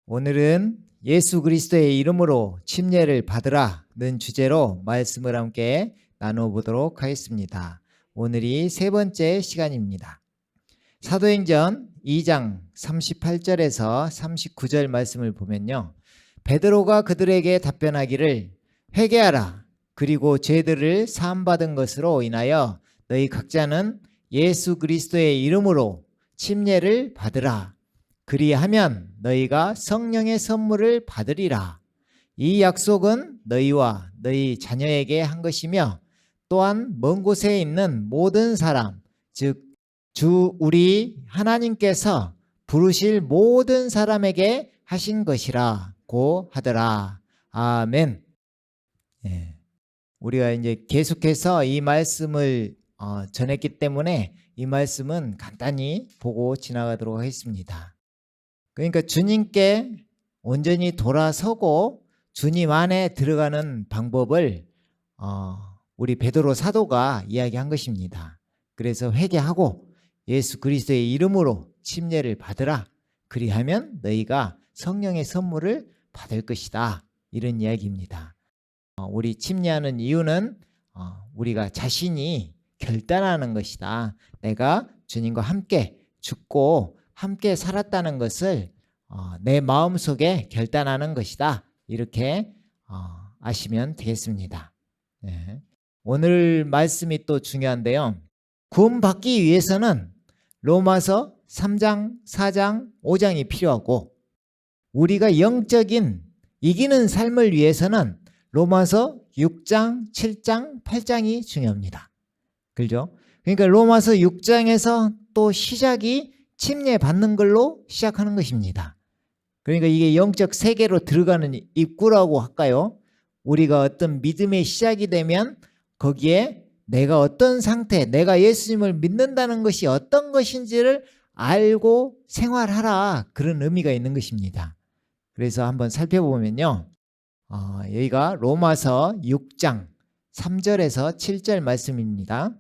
오늘은 예수 그리스도의 이름으로 침례를 받으라는 주제로 말씀을 함께 나눠보도록 하겠습니다. 오늘이 세 번째 시간입니다. 사도행전 2장 38절에서 39절 말씀을 보면요. 베드로가 그들에게 답변하기를 회개하라. 그리고 죄들을 사함받은 것으로 인하여 너희 각자는 예수 그리스도의 이름으로 침례를 받으라. 그리하면 너희가 성령의 선물을 받으리라. 이 약속은 너희와 너희 자녀에게 한 것이며 또한 먼 곳에 있는 모든 사람, 즉 주 우리 하나님께서 부르실 모든 사람에게 하신 것이라고 하더라. 아멘. 우리가 이제 계속해서 이 말씀을 전했기 때문에 이 말씀은 간단히 보고 지나가도록 하겠습니다. 그러니까 주님께 온전히 돌아서고 주님 안에 들어가는 방법을 우리 베드로 사도가 이야기한 것입니다. 그래서 회개하고 예수 그리스도의 이름으로 침례를 받으라. 그리하면 너희가 성령의 선물을 받을 것이다. 이런 이야기입니다. 우리 침례하는 이유는 우리가 자신이 결단하는 것이다. 내가 주님과 함께 죽고 함께 살았다는 것을 내 마음속에 결단하는 것이다. 이렇게 아시면 되겠습니다. 네. 오늘 말씀이 또 중요한데요. 구원받기 위해서는 로마서 3장, 4장, 5장이 필요하고 우리가 영적인 이기는 삶을 위해서는 로마서 6장, 7장, 8장이 중요합니다. 그죠? 그러니까 로마서 6장에서 또 시작이 침례 받는 걸로 시작하는 것입니다. 그러니까 이게 영적 세계로 들어가는 입구라고 할까요? 우리가 어떤 믿음의 시작이 되면 거기에 내가 어떤 상태, 내가 예수님을 믿는다는 것이 어떤 것인지를 알고 생활하라. 그런 의미가 있는 것입니다. 그래서 한번 살펴보면요. 여기가 로마서 6장 3절에서 7절 말씀입니다.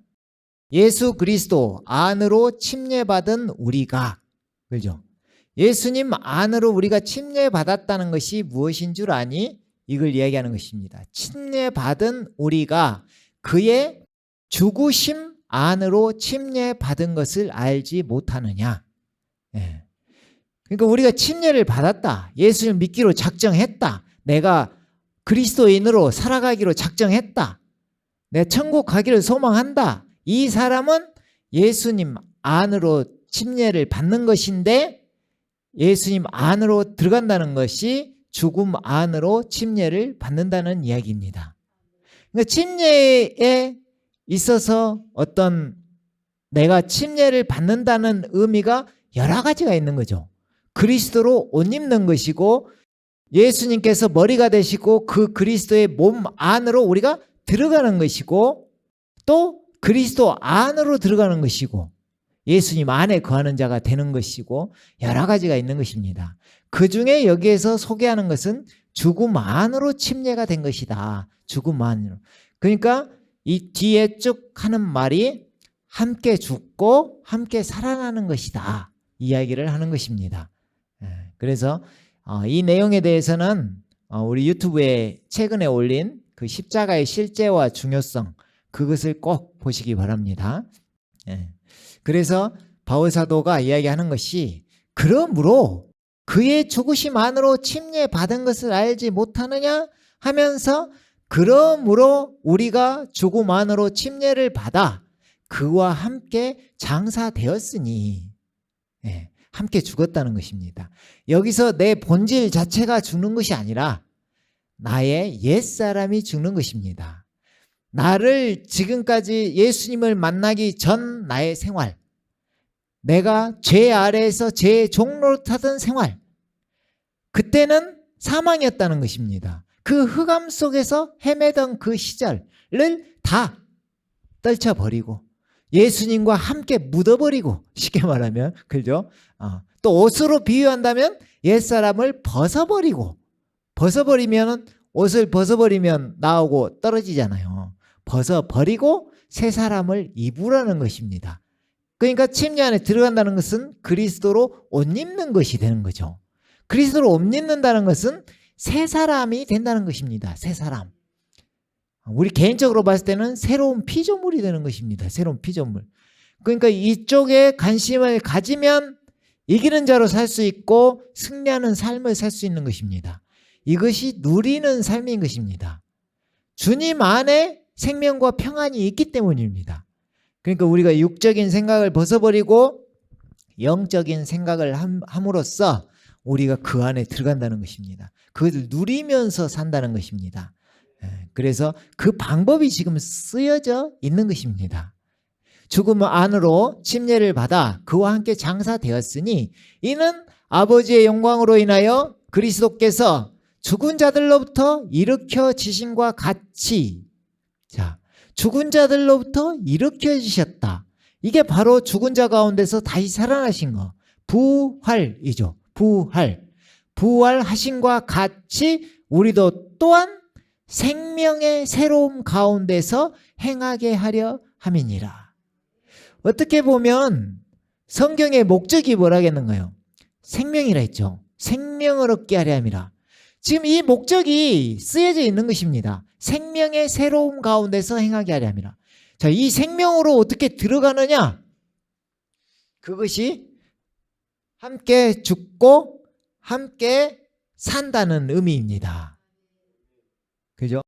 예수 그리스도 안으로 침례받은 우리가, 그죠? 예수님 안으로 우리가 침례받았다는 것이 무엇인 줄 아니? 이걸 이야기하는 것입니다. 침례받은 우리가 그의 죽으심 안으로 침례받은 것을 알지 못하느냐? 그러니까 우리가 침례를 받았다. 예수를 믿기로 작정했다. 내가 그리스도인으로 살아가기로 작정했다. 내 천국 가기를 소망한다. 이 사람은 예수님 안으로 침례를 받는 것인데 예수님 안으로 들어간다는 것이 죽음 안으로 침례를 받는다는 이야기입니다. 그러니까 침례에 있어서 어떤 내가 침례를 받는다는 의미가 여러 가지가 있는 거죠. 그리스도로 옷 입는 것이고 예수님께서 머리가 되시고 그 그리스도의 몸 안으로 우리가 들어가는 것이고 또 그리스도 안으로 들어가는 것이고 예수님 안에 거하는 자가 되는 것이고 여러 가지가 있는 것입니다. 그 중에 여기에서 소개하는 것은 죽음 안으로 침례가 된 것이다. 죽음 안으로. 그러니까 이 뒤에 쭉 하는 말이 함께 죽고 함께 살아나는 것이다. 이야기를 하는 것입니다. 그래서 이 내용에 대해서는 우리 유튜브에 최근에 올린 그 십자가의 실제와 중요성 그것을 꼭 보시기 바랍니다. 그래서 바울 사도가 이야기하는 것이 그러므로 그의 죽으심 안으로 침례받은 것을 알지 못하느냐 하면서 그러므로 우리가 죽음 안으로 침례를 받아 그와 함께 장사되었으니 함께 죽었다는 것입니다. 여기서 내 본질 자체가 죽는 것이 아니라 나의 옛사람이 죽는 것입니다. 나를 지금까지 예수님을 만나기 전 나의 생활, 내가 죄 아래에서 죄의 종로를 타던 생활, 그때는 사망이었다는 것입니다. 그 흑암 속에서 헤매던 그 시절을 다 떨쳐버리고 예수님과 함께 묻어버리고 쉽게 말하면 그죠? 또 옷으로 비유한다면 옛사람을 벗어버리면 옷을 벗어버리면 나오고 떨어지잖아요. 벗어버리고 새 사람을 입으라는 것입니다. 그러니까 침례 안에 들어간다는 것은 그리스도로 옷 입는 것이 되는 거죠. 그리스도로 옷 입는다는 것은 새 사람이 된다는 것입니다. 새 사람. 우리 개인적으로 봤을 때는 새로운 피조물이 되는 것입니다. 새로운 피조물. 그러니까 이쪽에 관심을 가지면 이기는 자로 살 수 있고 승리하는 삶을 살 수 있는 것입니다. 이것이 누리는 삶인 것입니다. 주님 안에 생명과 평안이 있기 때문입니다. 그러니까 우리가 육적인 생각을 벗어버리고 영적인 생각을 함으로써 우리가 그 안에 들어간다는 것입니다. 그것을 누리면서 산다는 것입니다. 그래서 그 방법이 지금 쓰여져 있는 것입니다. 죽음 안으로 침례를 받아 그와 함께 장사되었으니 이는 아버지의 영광으로 인하여 그리스도께서 죽은 자들로부터 일으켜지심과 같이, 자, 죽은 자들로부터 일으켜지셨다. 이게 바로 죽은 자 가운데서 다시 살아나신 거. 부활이죠. 부활하심과 같이 우리도 또한 생명의 새로움 가운데서 행하게 하려 함이니라. 어떻게 보면 성경의 목적이 뭐라겠는가요? 생명이라 했죠. 생명을 얻게 하려 함이라. 지금 이 목적이 쓰여져 있는 것입니다. 생명의 새로움 가운데서 행하게 하려 함이라. 자, 이 생명으로 어떻게 들어가느냐? 그것이 함께 죽고 함께 산다는 의미입니다. 그죠?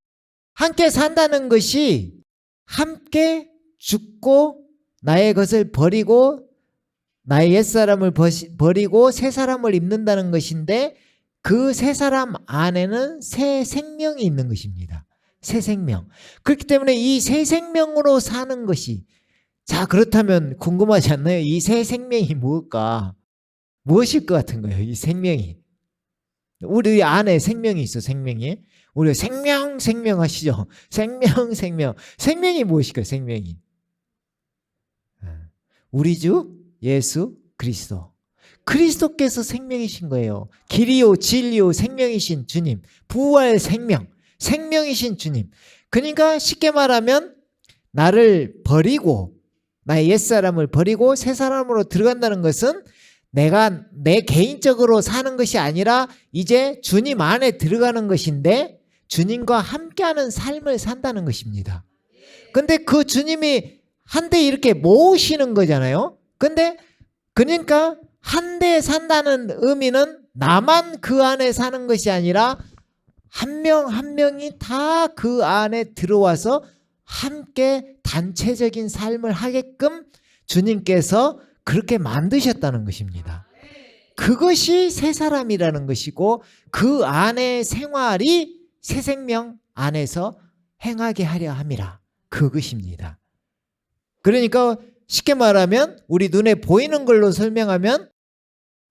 함께 산다는 것이 함께 죽고 나의 것을 버리고 나의 옛사람을 버리고 새 사람을 입는다는 것인데 그 새 사람 안에는 새 생명이 있는 것입니다. 새 생명. 그렇기 때문에 이 새 생명으로 사는 것이, 자, 그렇다면 궁금하지 않나요? 이 새 생명이 무엇일까? 무엇일 것 같은 거예요? 이 생명이. 우리 안에 생명이 있어. 생명이. 우리가 생명 하시죠? 생명. 생명이 무엇일까요? 생명이. 우리 주 예수 그리스도. 그리스도께서 생명이신 거예요. 길이요 진리요 생명이신 주님. 부활 생명이신 주님. 그러니까 쉽게 말하면 나를 버리고 나의 옛사람을 버리고 새 사람으로 들어간다는 것은 내가 내 개인적으로 사는 것이 아니라 이제 주님 안에 들어가는 것인데 주님과 함께하는 삶을 산다는 것입니다. 근데 그 주님이 한데 이렇게 모으시는 거잖아요. 근데 그러니까 한데 산다는 의미는 나만 그 안에 사는 것이 아니라 한 명 한 명이 다 그 안에 들어와서 함께 단체적인 삶을 하게끔 주님께서 그렇게 만드셨다는 것입니다. 그것이 새 사람이라는 것이고 그 안의 생활이 새 생명 안에서 행하게 하려 함이라. 그것입니다. 그러니까 쉽게 말하면 우리 눈에 보이는 걸로 설명하면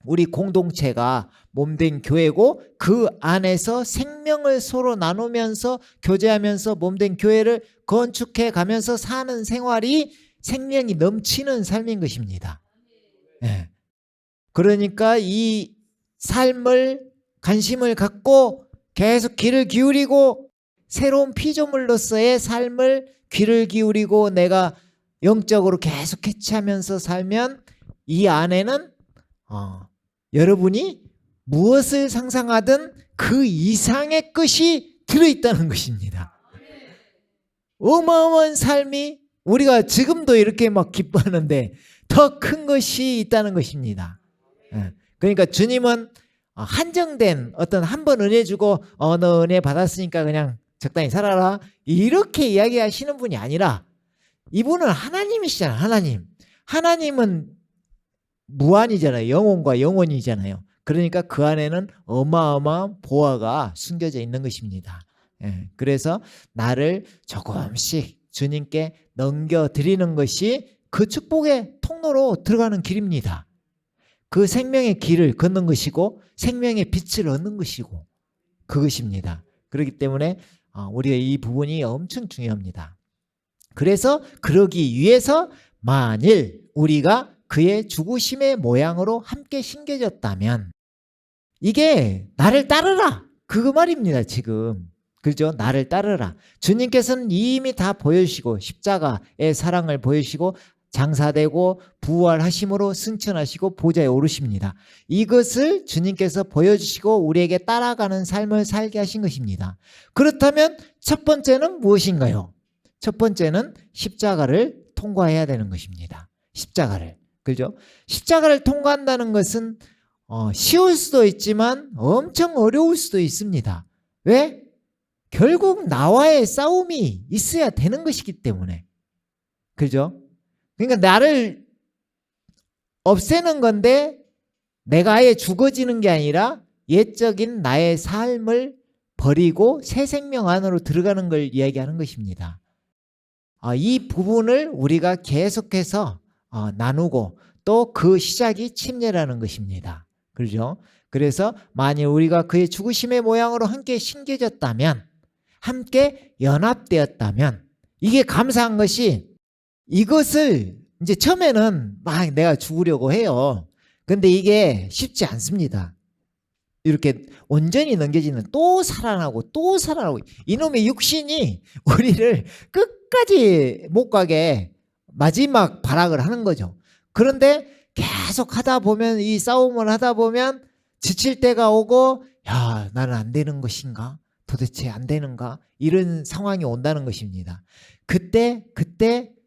우리 공동체가 몸된 교회고 그 안에서 생명을 서로 나누면서 교제하면서 몸된 교회를 건축해 가면서 사는 생활이 생명이 넘치는 삶인 것입니다. 네. 그러니까 이 삶을 관심을 갖고 계속 귀를 기울이고 새로운 피조물로서의 삶을 귀를 기울이고 내가 영적으로 계속 캐치하면서 살면 이 안에는 여러분이 무엇을 상상하든 그 이상의 것이 들어있다는 것입니다. 어마어마한 삶이 우리가 지금도 이렇게 막 기뻐하는데 더 큰 것이 있다는 것입니다. 그러니까 주님은 한정된 어떤 한 번 은혜 주고 너 은혜 받았으니까 그냥 적당히 살아라 이렇게 이야기하시는 분이 아니라 이분은 하나님이시잖아요. 하나님은 무한이잖아요. 영혼과 영혼이잖아요. 그러니까 그 안에는 어마어마한 보화가 숨겨져 있는 것입니다. 그래서 나를 조금씩 주님께 넘겨드리는 것이 그 축복의 통로로 들어가는 길입니다. 그 생명의 길을 걷는 것이고 생명의 빛을 얻는 것이고 그것입니다. 그렇기 때문에 우리가 이 부분이 엄청 중요합니다. 그래서 그러기 위해서 만일 우리가 그의 죽으심의 모양으로 함께 심겨졌다면 이게 나를 따르라 그 말입니다. 지금 그죠? 나를 따르라. 주님께서는 이미 다 보여주시고 십자가의 사랑을 보여주시고 장사되고 부활하심으로 승천하시고 보좌에 오르십니다. 이것을 주님께서 보여주시고 우리에게 따라가는 삶을 살게 하신 것입니다. 그렇다면 첫 번째는 무엇인가요? 첫 번째는 십자가를 통과해야 되는 것입니다. 십자가를. 그죠? 십자가를 통과한다는 것은 쉬울 수도 있지만 엄청 어려울 수도 있습니다. 왜? 결국 나와의 싸움이 있어야 되는 것이기 때문에. 그죠? 그러니까 나를 없애는 건데 내가 아예 죽어지는 게 아니라 옛적인 나의 삶을 버리고 새 생명 안으로 들어가는 걸 이야기하는 것입니다. 이 부분을 우리가 계속해서 나누고 또 그 시작이 침례라는 것입니다. 그렇죠? 그래서 만일 우리가 그의 죽으심의 모양으로 함께 심겨졌다면, 함께 연합되었다면, 이게 감사한 것이 이것을 이제 처음에는 막 내가 죽으려고 해요. 근데 이게 쉽지 않습니다. 이렇게 온전히 넘겨지는 또 살아나고 또 살아나고 이놈의 육신이 우리를 끝까지 못 가게 마지막 발악을 하는 거죠. 그런데 계속 하다 보면 이 싸움을 하다 보면 지칠 때가 오고 야 나는 안 되는 것인가? 도대체 안 되는가? 이런 상황이 온다는 것입니다. 그때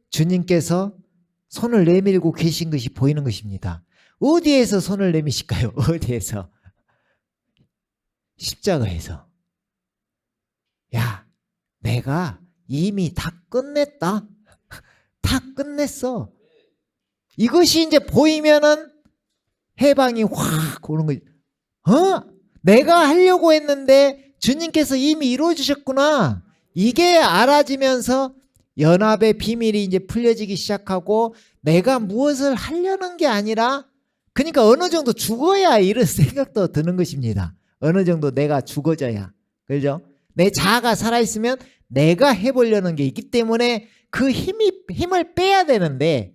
주님께서 손을 내밀고 계신 것이 보이는 것입니다. 어디에서 손을 내미실까요? 어디에서? 십자가에서. 야, 내가 이미 다 끝냈다. 다 끝냈어. 이것이 이제 보이면은 해방이 확 오는 거지. 내가 하려고 했는데 주님께서 이미 이루어 주셨구나. 이게 알아지면서 연합의 비밀이 이제 풀려지기 시작하고 내가 무엇을 하려는 게 아니라 그러니까 어느 정도 죽어야 이런 생각도 드는 것입니다. 어느 정도 내가 죽어져야. 그죠? 내 자아가 살아있으면 내가 해보려는 게 있기 때문에 그 힘을 빼야 되는데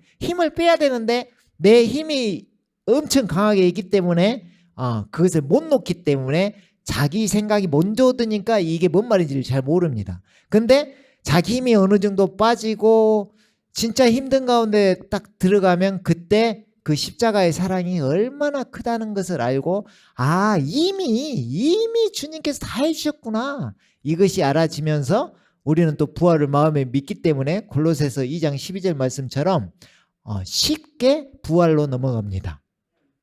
내 힘이 엄청 강하게 있기 때문에 그것을 못 놓기 때문에 자기 생각이 먼저 드니까 이게 뭔 말인지를 잘 모릅니다. 근데 자기 힘이 어느 정도 빠지고 진짜 힘든 가운데 딱 들어가면 그때 그 십자가의 사랑이 얼마나 크다는 것을 알고 이미 주님께서 다 해주셨구나. 이것이 알아지면서 우리는 또 부활을 마음에 믿기 때문에 골로새서 2장 12절 말씀처럼 쉽게 부활로 넘어갑니다.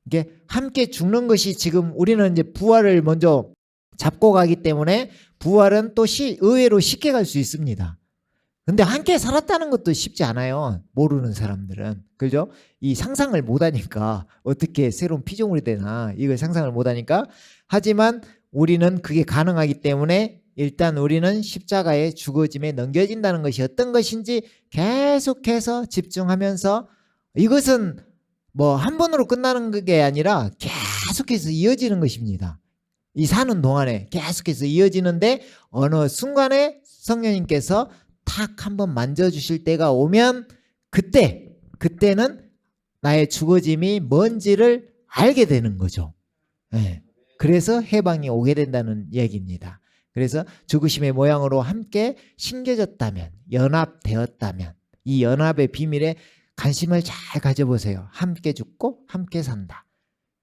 이게 함께 죽는 것이 지금 우리는 이제 부활을 먼저 잡고 가기 때문에 부활은 또 의외로 쉽게 갈 수 있습니다. 근데 함께 살았다는 것도 쉽지 않아요. 모르는 사람들은. 그죠? 이 상상을 못하니까 어떻게 새로운 피조물이 되나 이걸 상상을 못하니까. 하지만 우리는 그게 가능하기 때문에 일단 우리는 십자가의 죽어짐에 넘겨진다는 것이 어떤 것인지 계속해서 집중하면서 이것은 뭐 한 번으로 끝나는 게 아니라 계속해서 이어지는 것입니다. 이 사는 동안에 계속해서 이어지는데 어느 순간에 성령님께서 탁 한번 만져주실 때가 오면 그때는 나의 죽어짐이 뭔지를 알게 되는 거죠. 네. 그래서 해방이 오게 된다는 얘기입니다. 그래서 죽으심의 모양으로 함께 심겨졌다면, 연합되었다면 이 연합의 비밀에 관심을 잘 가져보세요. 함께 죽고 함께 산다.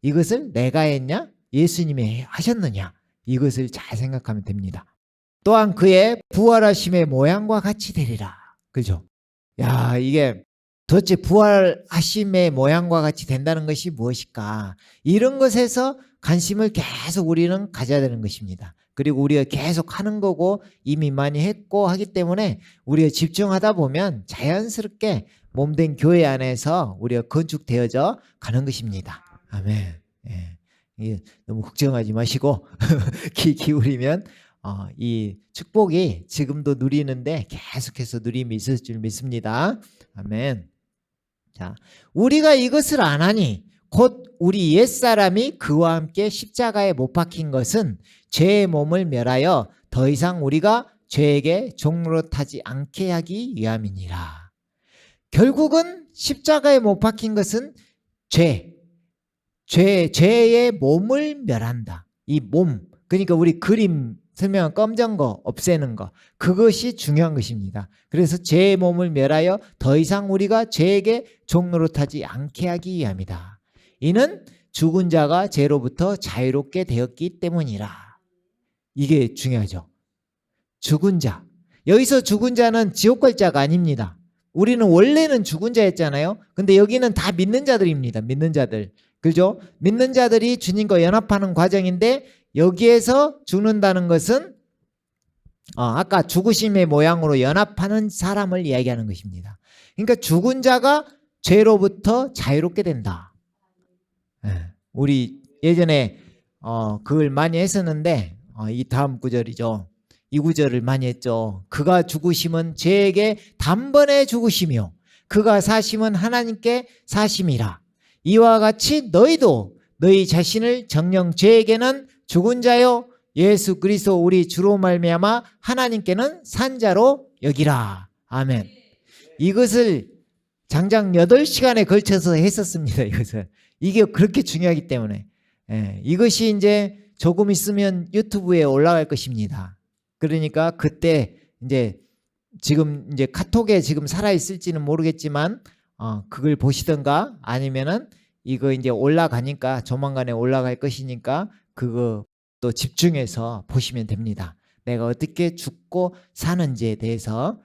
이것을 내가 했냐? 예수님이 하셨느냐? 이것을 잘 생각하면 됩니다. 또한 그의 부활하심의 모양과 같이 되리라. 그죠? 야, 이게 도대체 부활하심의 모양과 같이 된다는 것이 무엇일까? 이런 것에서 관심을 계속 우리는 가져야 되는 것입니다. 그리고 우리가 계속 하는 거고 이미 많이 했고 하기 때문에 우리가 집중하다 보면 자연스럽게 몸된 교회 안에서 우리가 건축되어져 가는 것입니다. 아멘. 예. 너무 걱정하지 마시고 귀 기울이면 이 축복이 지금도 누리는데 계속해서 누림이 있을 줄 믿습니다. 아멘. 자, 우리가 이것을 안 하니 곧 우리 옛사람이 그와 함께 십자가에 못 박힌 것은 죄의 몸을 멸하여 더 이상 우리가 죄에게 종노릇하지 않게 하기 위함이니라. 결국은 십자가에 못 박힌 것은 죄의 몸을 멸한다. 이 몸, 그러니까 우리 그림 설명한 검정 거 없애는 거, 그것이 중요한 것입니다. 그래서 죄의 몸을 멸하여 더 이상 우리가 죄에게 종노릇하지 않게 하기 위함이다. 이는 죽은 자가 죄로부터 자유롭게 되었기 때문이라. 이게 중요하죠. 죽은 자. 여기서 죽은 자는 지옥 갈 자가 아닙니다. 우리는 원래는 죽은 자였잖아요. 근데 여기는 다 믿는 자들입니다. 믿는 자들. 그죠? 믿는 자들이 주님과 연합하는 과정인데, 여기에서 죽는다는 것은 아까 죽으심의 모양으로 연합하는 사람을 이야기하는 것입니다. 그러니까 죽은 자가 죄로부터 자유롭게 된다. 우리 예전에 그걸 많이 했었는데, 이 다음 구절이죠. 이 구절을 많이 했죠. 그가 죽으심은 죄에게 단번에 죽으시며 그가 사심은 하나님께 사심이라. 이와 같이 너희도 너희 자신을 정녕 죄에게는 죽은 자요 예수 그리스도 우리 주로 말미암아 하나님께는 산 자로 여기라. 아멘. 이것을 장장 8시간에 걸쳐서 했었습니다. 이게 그렇게 중요하기 때문에. 이것이 이제 조금 있으면 유튜브에 올라갈 것입니다. 그러니까 그때 이제 지금 이제 카톡에 지금 살아있을지는 모르겠지만 그걸 보시던가 아니면은 이거 이제 올라가니까 조만간에 올라갈 것이니까 그거 또 집중해서 보시면 됩니다. 내가 어떻게 죽고 사는지에 대해서.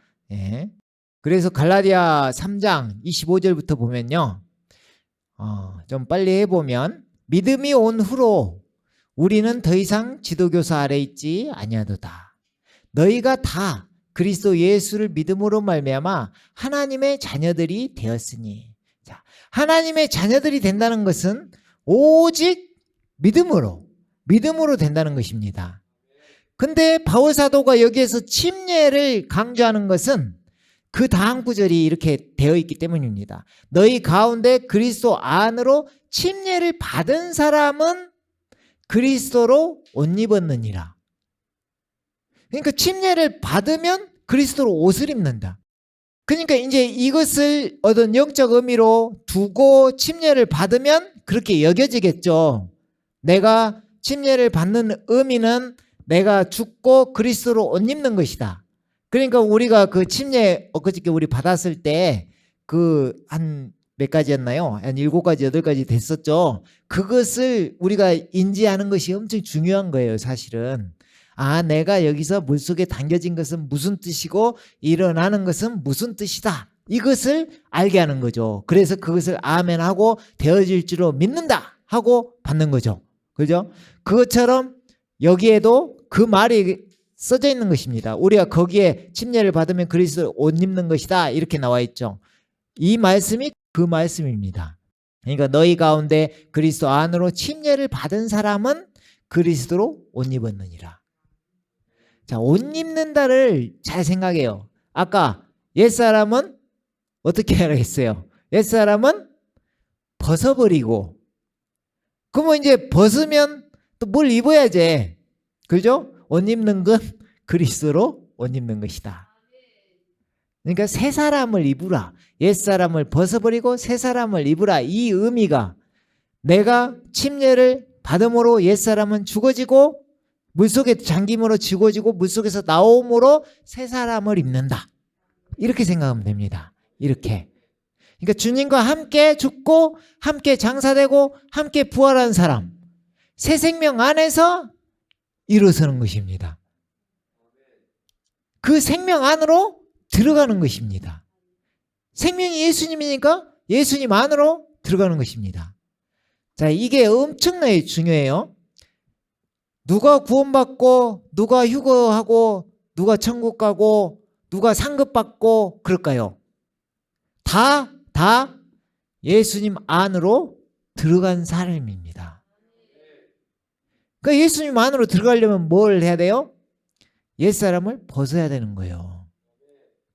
그래서 갈라디아 3장 25절부터 보면요. 좀 빨리 해보면 믿음이 온 후로 우리는 더 이상 지도교사 아래 있지 아니하도다. 너희가 다 그리스도 예수를 믿음으로 말미암아 하나님의 자녀들이 되었으니. 자, 하나님의 자녀들이 된다는 것은 오직 믿음으로 된다는 것입니다. 근데 바울 사도가 여기에서 침례를 강조하는 것은 그 다음 구절이 이렇게 되어 있기 때문입니다. 너희 가운데 그리스도 안으로 침례를 받은 사람은 그리스도로 옷 입었느니라. 그러니까 침례를 받으면 그리스도로 옷을 입는다. 그러니까 이제 이것을 어떤 영적 의미로 두고 침례를 받으면 그렇게 여겨지겠죠. 내가 침례를 받는 의미는 내가 죽고 그리스도로 옷 입는 것이다. 그러니까 우리가 그 침례 엊그저께 우리 받았을 때 그 한 몇 가지였나요? 한 7가지, 8가지 됐었죠. 그것을 우리가 인지하는 것이 엄청 중요한 거예요, 사실은. 내가 여기서 물속에 담겨진 것은 무슨 뜻이고 일어나는 것은 무슨 뜻이다. 이것을 알게 하는 거죠. 그래서 그것을 아멘하고 되어질 줄로 믿는다 하고 받는 거죠. 그죠? 그것처럼 여기에도 그 말이 써져 있는 것입니다. 우리가 거기에 침례를 받으면 그리스도 옷 입는 것이다 이렇게 나와 있죠. 이 말씀이 그 말씀입니다. 그러니까 너희 가운데 그리스도 안으로 침례를 받은 사람은 그리스도로 옷 입었느니라. 자, 옷 입는다를 잘 생각해요. 아까 옛사람은 어떻게 하라 했어요? 옛사람은 벗어버리고, 그러면 이제 벗으면 또 뭘 입어야지. 그죠? 옷 입는 건 그리스도로 옷 입는 것이다. 그러니까 새 사람을 입으라. 옛사람을 벗어버리고 새 사람을 입으라. 이 의미가 내가 침례를 받음으로 옛사람은 죽어지고 물속에 잠김으로 죽어지고 물속에서 나옴으로 새 사람을 입는다. 이렇게 생각하면 됩니다. 이렇게. 그러니까 주님과 함께 죽고 함께 장사되고 함께 부활한 사람. 새 생명 안에서 일어서는 것입니다. 그 생명 안으로 들어가는 것입니다. 생명이 예수님이니까 예수님 안으로 들어가는 것입니다. 자, 이게 엄청나게 중요해요. 누가 구원받고 누가 휴거하고 누가 천국 가고 누가 상급받고 그럴까요? 다 예수님 안으로 들어간 사람입니다. 그러니까 예수님 안으로 들어가려면 뭘 해야 돼요? 옛사람을 벗어야 되는 거예요.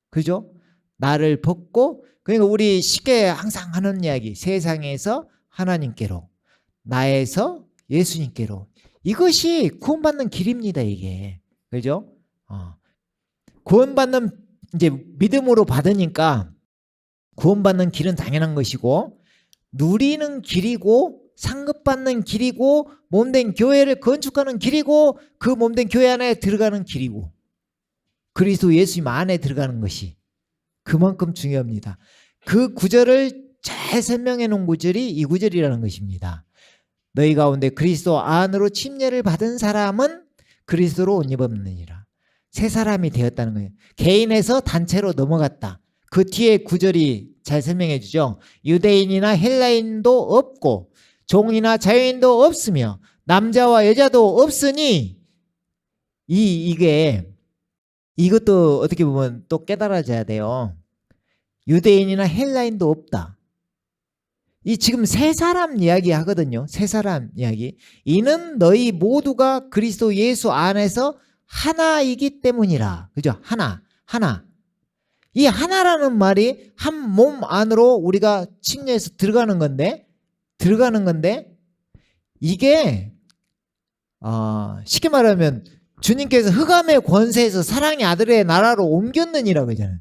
그죠? 나를 벗고, 그러니까 우리 쉽게 항상 하는 이야기, 세상에서 하나님께로, 나에서 예수님께로. 이것이 구원받는 길입니다, 이게. 그죠? 구원받는, 이제 믿음으로 받으니까 구원받는 길은 당연한 것이고, 누리는 길이고 상급받는 길이고 몸된 교회를 건축하는 길이고 그 몸된 교회 안에 들어가는 길이고 그리스도 예수님 안에 들어가는 것이 그만큼 중요합니다. 그 구절을 잘 설명해 놓은 구절이 이 구절이라는 것입니다. 너희 가운데 그리스도 안으로 침례를 받은 사람은 그리스도로 옷 입었느니라. 새 사람이 되었다는 거예요. 개인에서 단체로 넘어갔다. 그 뒤에 구절이 잘 설명해 주죠. 유대인이나 헬라인도 없고 종이나 자유인도 없으며 남자와 여자도 없으니 이것도 어떻게 보면 또 깨달아져야 돼요. 유대인이나 헬라인도 없다. 이 지금 세 사람 이야기 하거든요. 세 사람 이야기. 이는 너희 모두가 그리스도 예수 안에서 하나이기 때문이라. 그죠? 하나. 이 하나라는 말이 한 몸 안으로 우리가 침례해서 들어가는 건데 이게 쉽게 말하면 주님께서 흑암의 권세에서 사랑의 아들의 나라로 옮겼느니라 그러잖아요.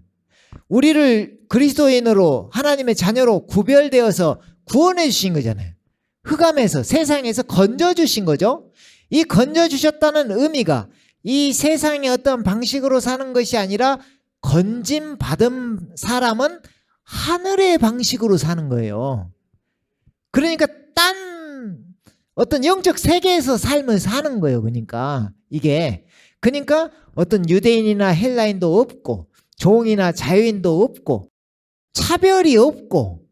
우리를 그리스도인으로 하나님의 자녀로 구별되어서 구원해 주신 거잖아요. 흑암에서 세상에서 건져주신 거죠. 이 건져주셨다는 의미가 이 세상의 어떤 방식으로 사는 것이 아니라 건짐 받은 사람은 하늘의 방식으로 사는 거예요. 그러니까 딴 어떤 영적 세계에서 삶을 사는 거예요. 그러니까 어떤 유대인이나 헬라인도 없고 종이나 자유인도 없고 차별이 없고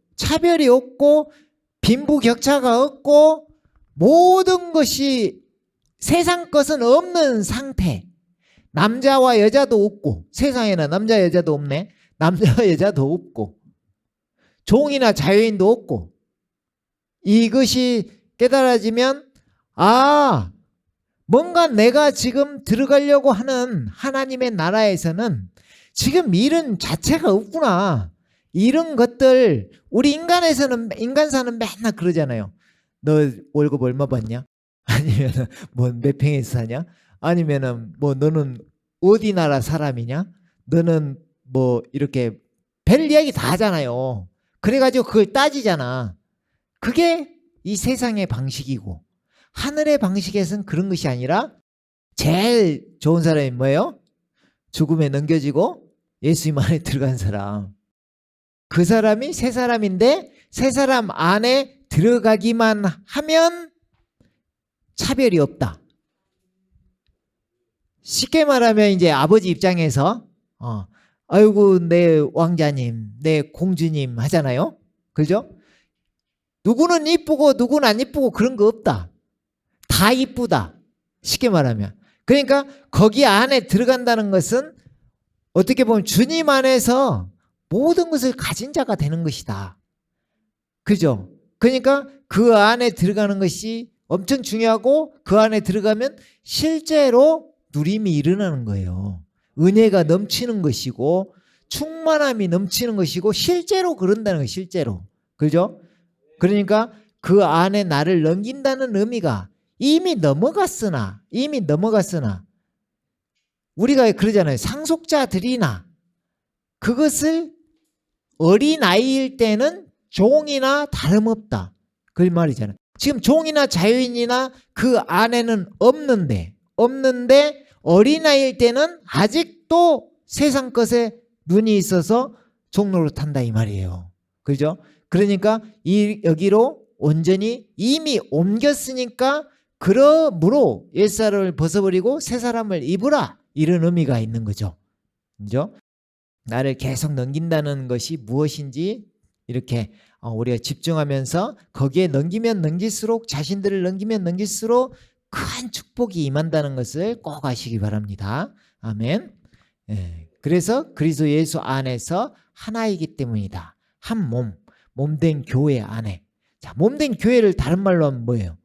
빈부격차가 없고 모든 것이 세상 것은 없는 상태. 남자와 여자도 없고 세상에는 남자 여자도 없네. 남자 여자도 없고 종이나 자유인도 없고 이것이 깨달아지면 뭔가 내가 지금 들어가려고 하는 하나님의 나라에서는 지금 일은 자체가 없구나. 이런 것들 우리 인간사는 맨날 그러잖아요. 너 월급 얼마 받냐? 아니면 뭐 몇 평에서 사냐? 아니면은 뭐 너는 어디 나라 사람이냐? 너는 뭐 이렇게 별 이야기 다 하잖아요. 그래가지고 그걸 따지잖아. 그게 이 세상의 방식이고 하늘의 방식에서는 그런 것이 아니라 제일 좋은 사람이 뭐예요? 죽음에 넘겨지고 예수님 안에 들어간 사람. 그 사람이 새 사람인데 새 사람 안에 들어가기만 하면 차별이 없다. 쉽게 말하면 이제 아버지 입장에서 아이고 내 왕자님, 내 공주님 하잖아요. 그죠? 누구는 이쁘고 누구는 안 이쁘고 그런 거 없다. 다 이쁘다. 쉽게 말하면. 그러니까 거기 안에 들어간다는 것은 어떻게 보면 주님 안에서 모든 것을 가진 자가 되는 것이다. 그죠? 그러니까 그 안에 들어가는 것이 엄청 중요하고 그 안에 들어가면 실제로 누림이 일어나는 거예요. 은혜가 넘치는 것이고 충만함이 넘치는 것이고 실제로 그런다는 거예요. 실제로. 그죠? 그러니까 그 안에 나를 넘긴다는 의미가 이미 넘어갔으나 우리가 그러잖아요. 상속자들이나 그것을 어린아이일 때는 종이나 다름없다. 그 말이잖아요. 지금 종이나 자유인이나 그 안에는 없는데 어린아이일 때는 아직도 세상 것에 눈이 있어서 종로를 탄다 이 말이에요. 그죠? 그러니까 여기로 온전히 이미 옮겼으니까 그러므로 옛사람을 벗어버리고 새 사람을 입으라 이런 의미가 있는 거죠. 그죠? 나를 계속 넘긴다는 것이 무엇인지 이렇게 우리가 집중하면서 거기에 넘기면 넘길수록 자신들을 넘기면 넘길수록 큰 축복이 임한다는 것을 꼭 아시기 바랍니다. 아멘. 그래서 그리스도 예수 안에서 하나이기 때문이다. 한 몸된 교회 안에. 자, 몸된 교회를 다른 말로 하면 뭐예요?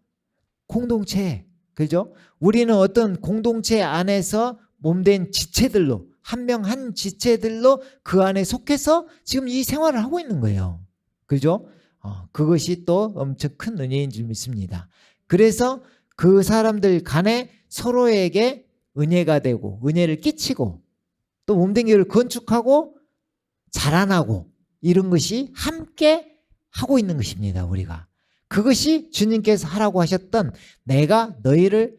공동체. 그죠? 우리는 어떤 공동체 안에서 몸된 지체들로 한 명 한 지체들로 그 안에 속해서 지금 이 생활을 하고 있는 거예요. 그죠? 그것이 또 엄청 큰 은혜인 줄 믿습니다. 그래서 그 사람들 간에 서로에게 은혜가 되고 은혜를 끼치고 또 몸된 교회를 건축하고 자라나고 이런 것이 함께 하고 있는 것입니다. 우리가. 그것이 주님께서 하라고 하셨던 내가 너희를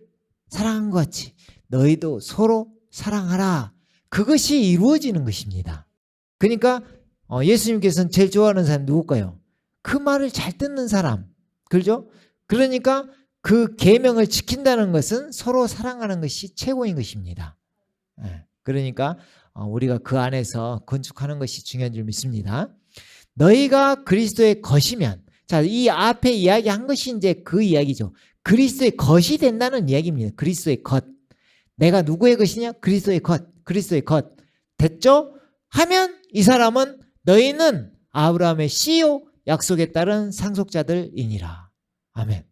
사랑한 것 같이 너희도 서로 사랑하라. 그것이 이루어지는 것입니다. 그러니까 예수님께서는 제일 좋아하는 사람이 누굴까요? 그 말을 잘 듣는 사람. 그렇죠? 그러니까 그 계명을 지킨다는 것은 서로 사랑하는 것이 최고인 것입니다. 그러니까 우리가 그 안에서 건축하는 것이 중요한 줄 믿습니다. 너희가 그리스도의 것이면, 자, 이 앞에 이야기한 것이 이제 그 이야기죠. 그리스도의 것이 된다는 이야기입니다. 그리스도의 것. 내가 누구의 것이냐? 그리스도의 것. 그리스도의 것. 됐죠? 하면 이 사람은 너희는 아브라함의 씨요 약속에 따른 상속자들이니라. 아멘.